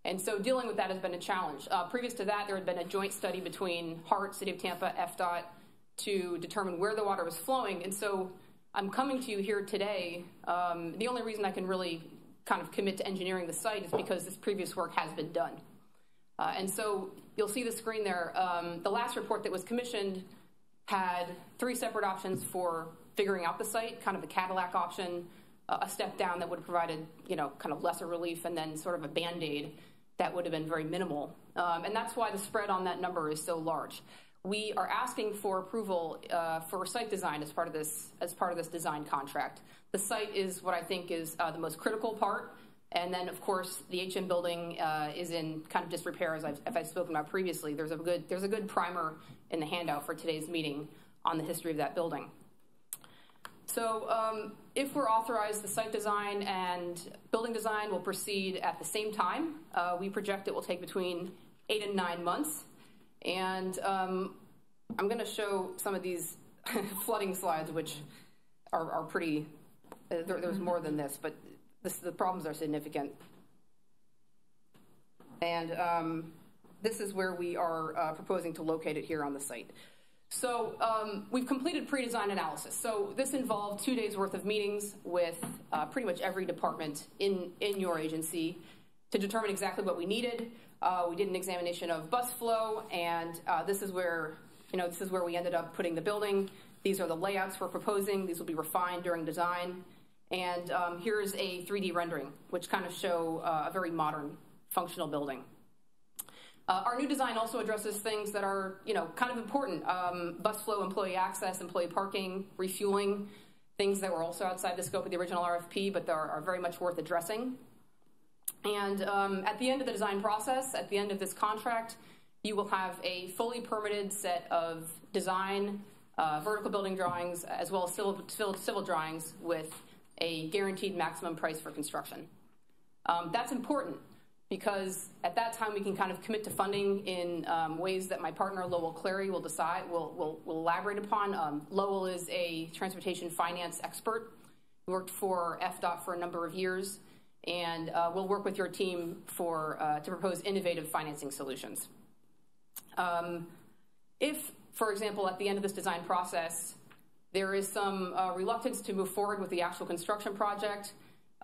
And so dealing with that has been a challenge. Previous to that, there had been a joint study between HART, City of Tampa, FDOT, to determine where the water was flowing. And so I'm coming to you here today. The only reason I can really kind of commit to engineering the site is because this previous work has been done. And so you'll see the screen there. The last report that was commissioned had 3 separate options for figuring out the site, kind of the Cadillac option, a step down that would have provided, kind of lesser relief, and then sort of a Band-Aid that would have been very minimal. And that's why the spread on that number is so large. We are asking for approval for site design as part of this design contract. The site is what I think is the most critical part. And then, of course, the HM building is in kind of disrepair, as I've spoken about previously. There's a good primer in the handout for today's meeting on the history of that building. So if we're authorized, the site design and building design will proceed at the same time. We project it will take between 8 and 9 months. And I'm going to show some of these flooding slides, which are pretty, there's more than this, but the problems are significant. And this is where we are proposing to locate it here on the site. So we've completed pre-design analysis. So this involved 2 days worth of meetings with pretty much every department in your agency to determine exactly what we needed. We did an examination of bus flow, and this is where we ended up putting the building. These are the layouts we're proposing. These will be refined during design. And here's a 3D rendering, which kind of show a very modern, functional building. Our new design also addresses things that are, kind of important. Bus flow, employee access, employee parking, refueling, things that were also outside the scope of the original RFP, but are very much worth addressing. And at the end of the design process, at the end of this contract, you will have a fully permitted set of design, vertical building drawings, as well as civil drawings with a guaranteed maximum price for construction. That's important because at that time we can kind of commit to funding in ways that my partner Lowell Clary will elaborate upon. Lowell is a transportation finance expert. He worked for FDOT for a number of years, and we'll work with your team to propose innovative financing solutions. If, for example, at the end of this design process, there is some reluctance to move forward with the actual construction project,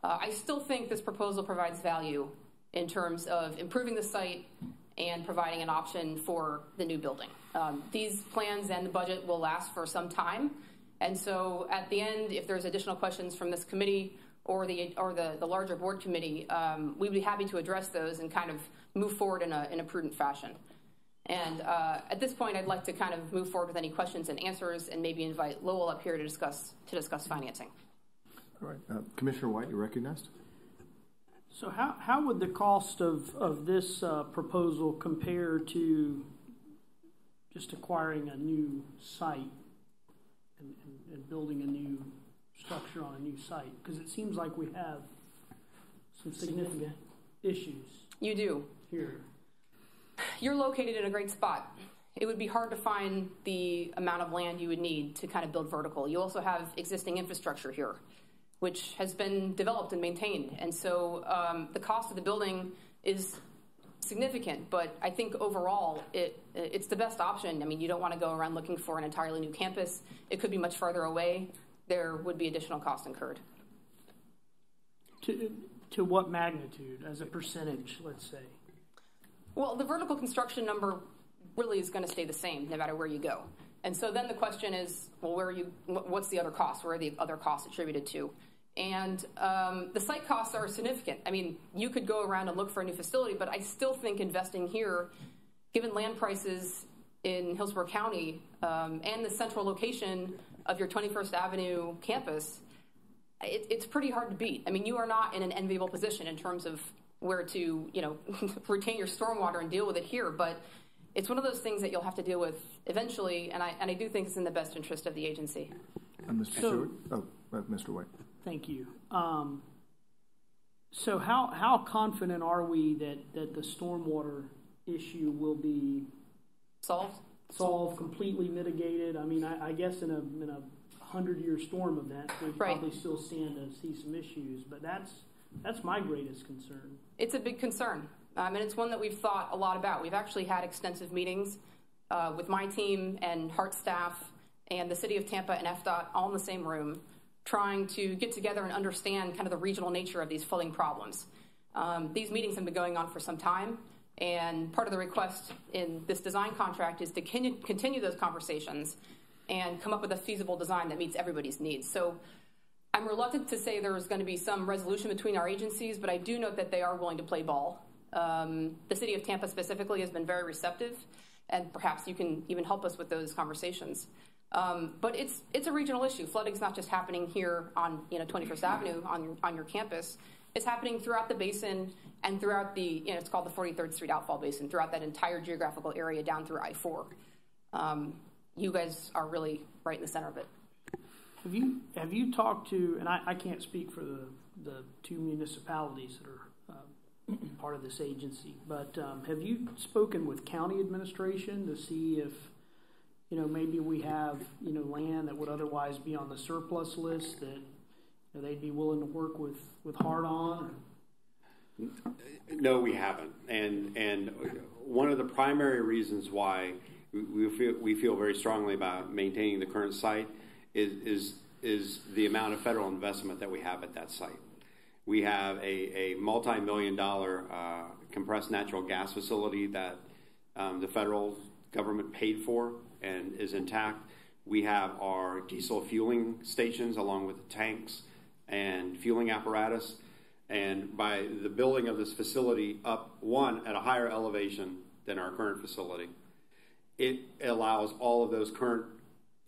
I still think this proposal provides value in terms of improving the site and providing an option for the new building. These plans and the budget will last for some time, and so at the end, if there's additional questions from this committee or the larger board committee, we'd be happy to address those and kind of move forward in a prudent fashion. And at this point, I'd like to kind of move forward with any questions and answers, and maybe invite Lowell up here to discuss financing. All right, Commissioner White, you're recognized. So how would the cost of this proposal compare to just acquiring a new site and building a new structure on a new site? Because it seems like we have some significant issues. You do. Here. You're located in a great spot. It would be hard to find the amount of land you would need to kind of build vertical. You also have existing infrastructure here, which has been developed and maintained. And so the cost of the building is significant, but I think overall it's the best option. I mean, you don't want to go around looking for an entirely new campus. It could be much farther away. There would be additional costs incurred. To what magnitude, as a percentage, let's say? Well, the vertical construction number really is going to stay the same no matter where you go. And so then the question is, well, what's the other cost? Where are the other costs attributed to? And the site costs are significant. I mean, you could go around and look for a new facility, but I still think investing here, given land prices in Hillsborough County and the central location of your 21st Avenue campus, it's pretty hard to beat. I mean, you are not in an enviable position in terms of where to, retain your stormwater and deal with it here, but it's one of those things that you'll have to deal with eventually, and I do think it's in the best interest of the agency. Mr. Stewart? Mr. White. Thank you. So how confident are we that the stormwater issue will be solved, completely mitigated? I mean, I guess in a 100-year storm event, we probably still stand to see some issues, but that's my greatest concern. It's a big concern, and it's one that we've thought a lot about. We've actually had extensive meetings with my team and HART staff and the City of Tampa and FDOT all in the same room, trying to get together and understand kind of the regional nature of these flooding problems. These meetings have been going on for some time, and part of the request in this design contract is to continue those conversations and come up with a feasible design that meets everybody's needs. So I'm reluctant to say there's going to be some resolution between our agencies, but I do note that they are willing to play ball. The City of Tampa specifically has been very receptive, and perhaps you can even help us with those conversations. But it's a regional issue. Flooding's not just happening here on 21st Avenue on your campus. It's happening throughout the basin and throughout the it's called the 43rd Street Outfall Basin, throughout that entire geographical area down through I-4. You guys are really right in the center of it. Have you talked to, and I can't speak for the two municipalities that are part of this agency, but have you spoken with county administration to see if maybe we have land that would otherwise be on the surplus list that they'd be willing to work with HART on? No, we haven't, and one of the primary reasons why we feel very strongly about maintaining the current site is the amount of federal investment that we have at that site. We have a multi-million-dollar compressed natural gas facility that the federal government paid for and is intact. We have our diesel fueling stations along with the tanks and fueling apparatus. And by the building of this facility up, one, at a higher elevation than our current facility, it allows all of those current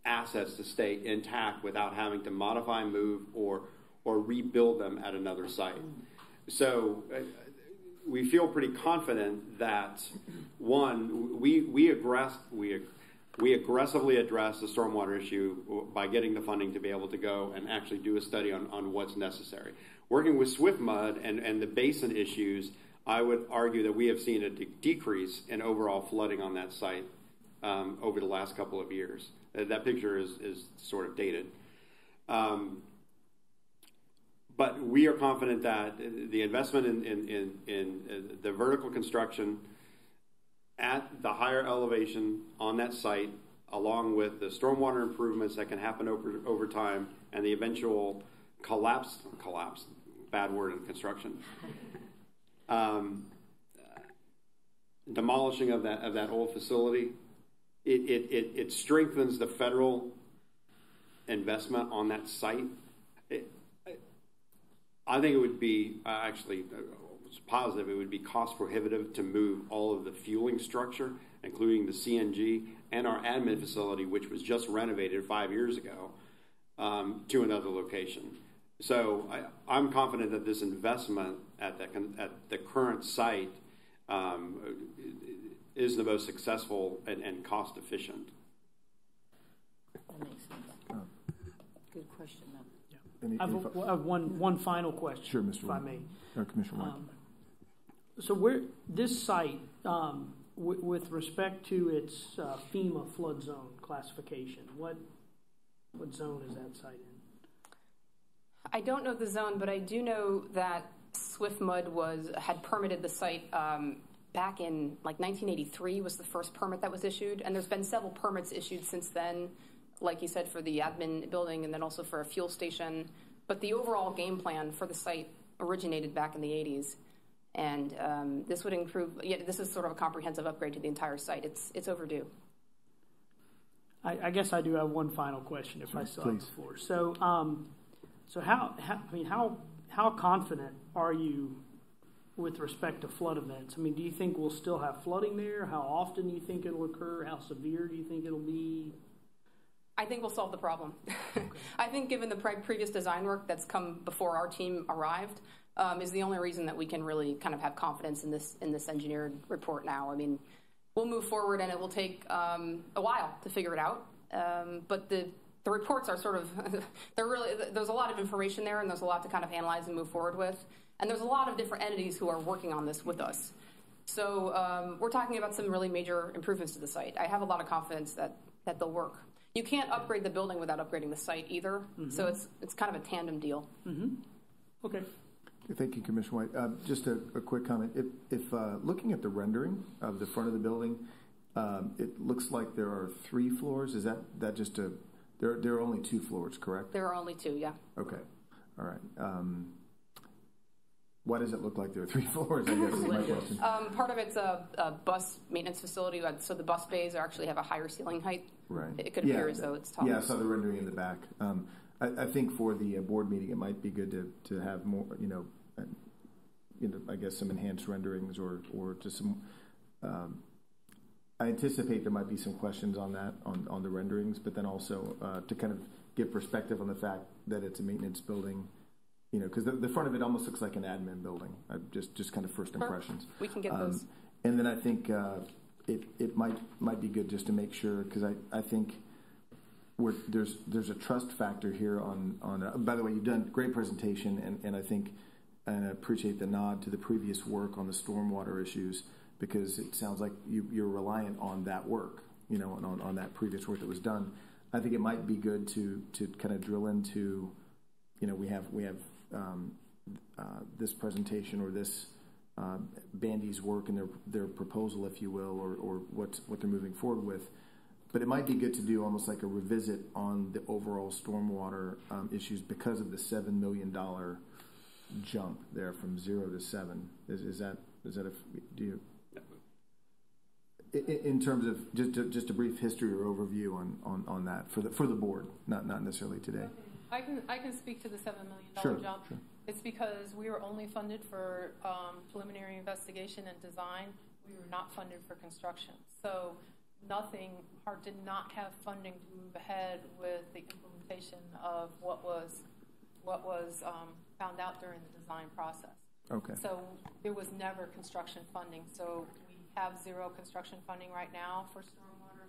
assets to stay intact without having to modify, move, or rebuild them at another site. So we feel pretty confident that, one, we aggressively address the stormwater issue by getting the funding to be able to go and actually do a study on what's necessary. Working with SwiftMud and the basin issues, I would argue that we have seen a decrease in overall flooding on that site over the last couple of years. That picture is sort of dated. But we are confident that the investment in the vertical construction at the higher elevation on that site, along with the stormwater improvements that can happen over time, and the eventual collapse, bad word in construction, demolishing of that old facility, it strengthens the federal investment on that site. I think it would be it's positive. It would be cost prohibitive to move all of the fueling structure, including the CNG and our admin facility, which was just renovated 5 years ago, to another location. So I'm confident that this investment at the current site is the most successful and cost efficient. That makes sense. Good question, though. I have one final question, sure, Mr. if I may. Commissioner White. So this site, with respect to its FEMA flood zone classification, what zone is that site in? I don't know the zone, but I do know that Swift Mud had permitted the site back in like 1983 was the first permit that was issued, and there's been several permits issued since then, like you said, for the admin building and then also for a fuel station. But the overall game plan for the site originated back in the 80s, and this would improve. Yeah, this is sort of a comprehensive upgrade to the entire site. It's overdue. I guess I do have one final question, if I still have the floor. So how confident are you with respect to flood events? I mean, do you think we'll still have flooding there? How often do you think it'll occur? How severe do you think it'll be? I think we'll solve the problem. Okay. I think given the previous design work that's come before our team arrived, is the only reason that we can really kind of have confidence in this engineered report now. I mean, we'll move forward and it will take a while to figure it out. But the reports are sort of, there's a lot of information there and there's a lot to kind of analyze and move forward with. And there's a lot of different entities who are working on this with us. So we're talking about some really major improvements to the site. I have a lot of confidence that they'll work. You can't upgrade the building without upgrading the site either. Mm-hmm. So it's kind of a tandem deal. Mm-hmm. Okay. Thank you, Commissioner White. Just a quick comment. If looking at the rendering of the front of the building, it looks like there are 3 floors. Is that just a... There are only 2 floors, correct? There are only 2, yeah. Okay. All right. Why does it look like there are 3 floors, I guess is my question. Part of it's a bus maintenance facility, so the bus bays actually have a higher ceiling height. Right. It could appear as though it's taller. Yeah, I saw the rendering in the back. I think for the board meeting, it might be good to have more, I guess some enhanced renderings or just some... I anticipate there might be some questions on that, on the renderings, but then also to kind of give perspective on the fact that it's a maintenance building, because the front of it almost looks like an admin building, just kind of first impressions. We can get those. And then I think it might be good just to make sure, because I think there's a trust factor here on by the way, you've done a great presentation, and I think, and I appreciate the nod to the previous work on the stormwater issues, because it sounds like you're reliant on that work, on that previous work that was done. I think it might be good to kind of drill into, we have this presentation or this Bandy's work and their proposal, if you will, or what they're moving forward with. But it might be good to do almost like a revisit on the overall stormwater issues because of the $7 million jump there from 0 to 7. Is that do you? In terms of just a brief history or overview on that for the board, not necessarily today. I can speak to the $7 million jump. Sure. It's because we were only funded for preliminary investigation and design. We were not funded for construction. So HART did not have funding to move ahead with the implementation of what was found out during the design process. Okay. So there was never construction funding. So have 0 construction funding right now for stormwater,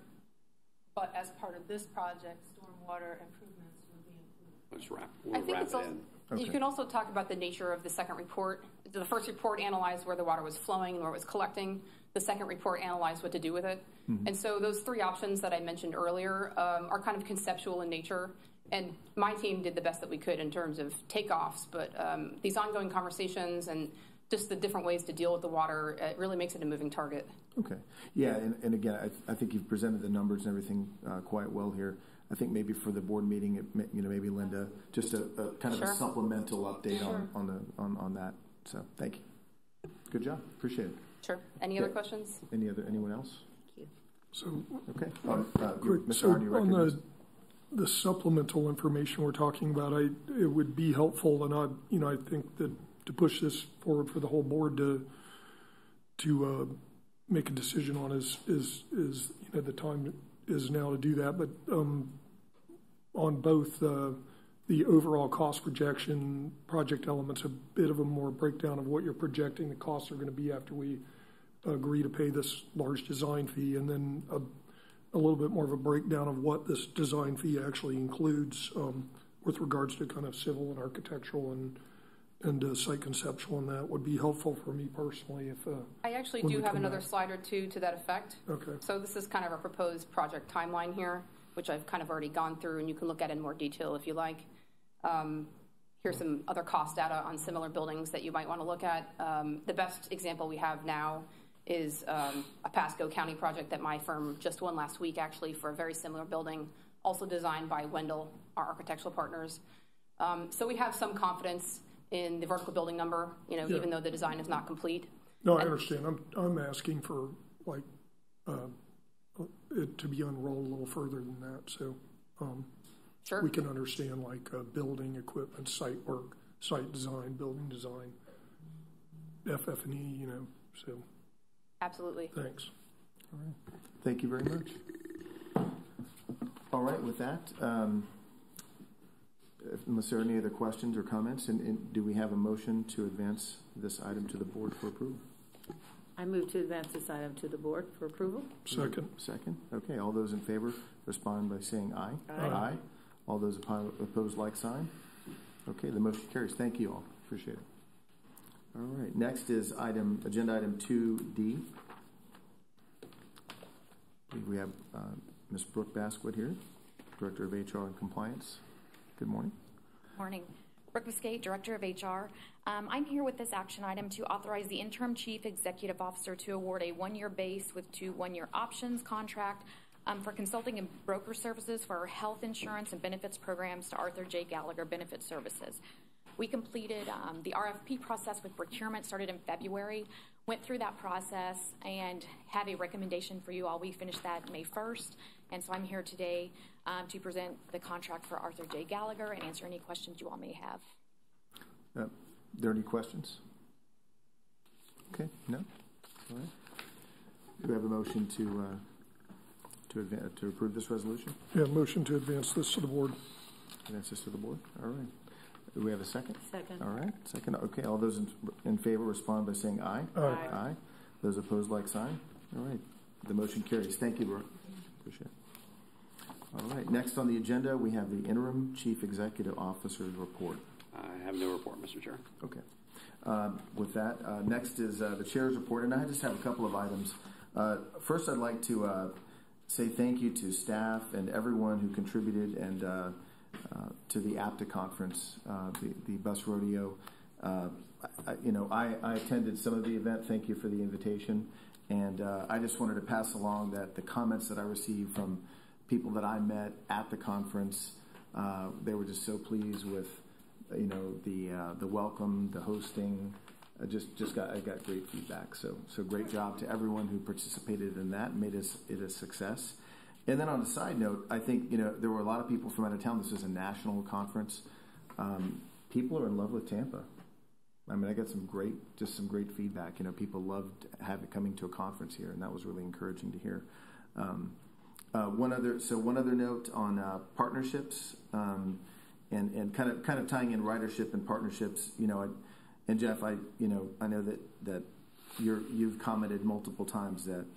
but as part of this project, stormwater improvements will be included. Let's wrap it in. Okay. You can also talk about the nature of the second report. The first report analyzed where the water was flowing and where it was collecting. The second report analyzed what to do with it. Mm-hmm. And so those 3 options that I mentioned earlier are kind of conceptual in nature. And my team did the best that we could in terms of takeoffs, but these ongoing conversations and just the different ways to deal with the water, it really makes it a moving target. Okay. Yeah, and again, I think you've presented the numbers and everything quite well here. I think maybe for the board meeting, maybe Linda, just a kind of a supplemental update on that. So thank you. Good job. Appreciate it. Sure. Any other questions? Anyone else? Thank you. So okay. Mr. Hardy, on the supplemental information we're talking about, it would be helpful, and I think that to push this forward for the whole board to make a decision on is the time is now to do that. But on both the the overall cost projection, project elements, a bit of a more breakdown of what you're projecting the costs are going to be after we agree to pay this large design fee, and then a little bit more of a breakdown of what this design fee actually includes with regards to kind of civil and architectural and site conceptual, and that would be helpful for me personally. If I actually do have another slide or two to that effect. Okay. So this is kind of a proposed project timeline here, which I've kind of already gone through, and you can look at in more detail if you like. Here's some other cost data on similar buildings that you might want to look at. The best example we have now is a Pasco County project that my firm just won last week, actually, for a very similar building, also designed by Wendell, our architectural partners. So we have some confidence in the vertical building number, even though the design is not complete. No, I understand. I'm asking for like it to be unrolled a little further than that, so sure. We can understand like building equipment, site work, site design, building design, FF&E, so. Absolutely. Thanks. All right. Thank you very much. All right, with that, unless there are any other questions or comments, and do we have a motion to advance this item to the board for approval? I move to advance this item to the board for approval. Second. Second. Okay, all those in favor respond by saying aye. Aye. Aye. All those opposed, like sign. Okay, the motion carries. Thank you all. Appreciate it. All right, next is agenda item 2D. We have Ms. Brooke Basquith here, Director of HR and Compliance. Good morning. Morning. Brooke Basquith, Director of HR. I'm here with this action item to authorize the Interim Chief Executive Officer to award a 1-year base with 2 one-year options contract for consulting and broker services for our health insurance and benefits programs to Arthur J. Gallagher Benefit Services. We completed the RFP process with procurement, started in February, went through that process, and have a recommendation for you all. We finished that May 1st, and so I'm here today to present the contract for Arthur J. Gallagher and answer any questions you all may have. Are there any questions? Okay, no? All right. Do we have a motion to approve this resolution? Yeah, motion to advance this to the board. Advance this to the board? All right. Do we have a second? Second. All right, second. Okay, all those in favor respond by saying aye. Aye. Aye. Those opposed, like sign. All right, the motion carries. Thank you, Brooke. Appreciate it. All right, next on the agenda, we have the Interim Chief Executive Officer's report. I have no report, Mr. Chair. Okay. With that, next is the Chair's report, and I just have a couple of items. First, I'd like to say thank you to staff and everyone who contributed and to the APTA conference, the bus rodeo. I attended some of the event. Thank you for the invitation. And I just wanted to pass along that the comments that I received from people that I met at the conference, they were just so pleased with, the welcome, the hosting. I got great feedback. So great job to everyone who participated in that and made it a success. And then on a side note, I think, there were a lot of people from out of town. This is a national conference. People are in love with Tampa. I mean, I got some great feedback. People loved coming to a conference here, and that was really encouraging to hear. One other note on partnerships, and kind of tying in ridership and partnerships, and Jeff, I know that you've commented multiple times that,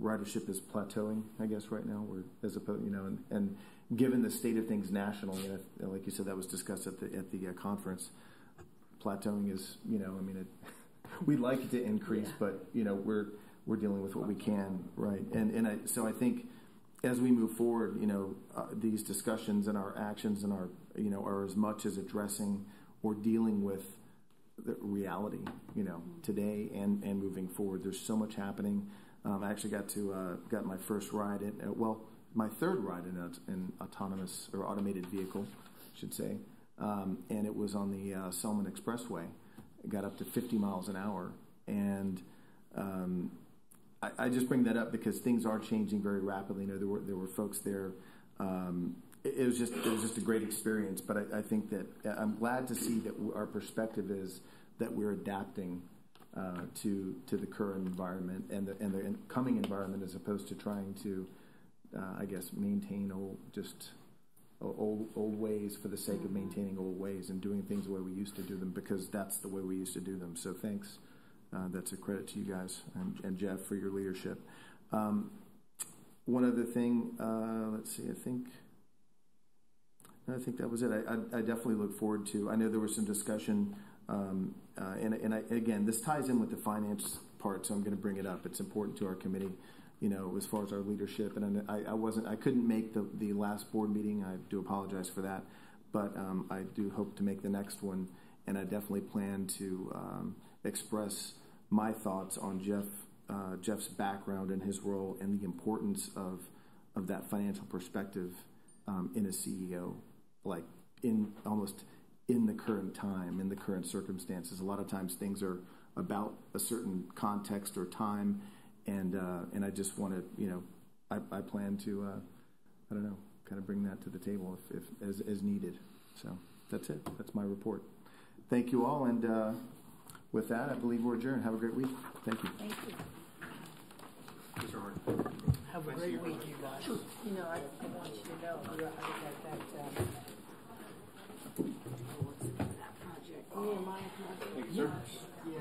ridership is plateauing, I guess, right now. As opposed, and given the state of things nationally, like you said, that was discussed at the conference. Plateauing is, we'd like it to increase, but we're dealing with what we can, right? So I think as we move forward, these discussions and our actions and our are as much as addressing or dealing with the reality, today and moving forward. There's so much happening. I actually got my first ride my third ride in an autonomous or automated vehicle, I should say, and it was on the Selman Expressway. It got up to 50 miles an hour, and I just bring that up because things are changing very rapidly. There were folks there. It was just a great experience. But I think that I'm glad to see that our perspective is that we're adapting to the current environment and the coming environment, as opposed to trying to, maintain old ways for the sake of maintaining old ways and doing things the way we used to do them, because that's the way we used to do them. So thanks. That's a credit to you guys and Jeff for your leadership. One other thing, let's see, I think that was it. I definitely look forward to, I know there was some discussion, again, this ties in with the finance part, so I'm going to bring it up. It's important to our committee, as far as our leadership. And I couldn't make the last board meeting. I do apologize for that, but I do hope to make the next one. And I definitely plan to express my thoughts on Jeff's background and his role and the importance of that financial perspective in a CEO, like almost in the current time, in the current circumstances. A lot of times things are about a certain context or time, and I just want to, I plan to, kind of bring that to the table if as needed. So that's it. That's my report. Thank you all, and with that, I believe we're adjourned. Have a great week. Thank you. Thank you. Mr. Hart. Have a great week, you guys. I want you to know, I was at that, what's that project? Nehemiah project? Thank you, sir. Yeah.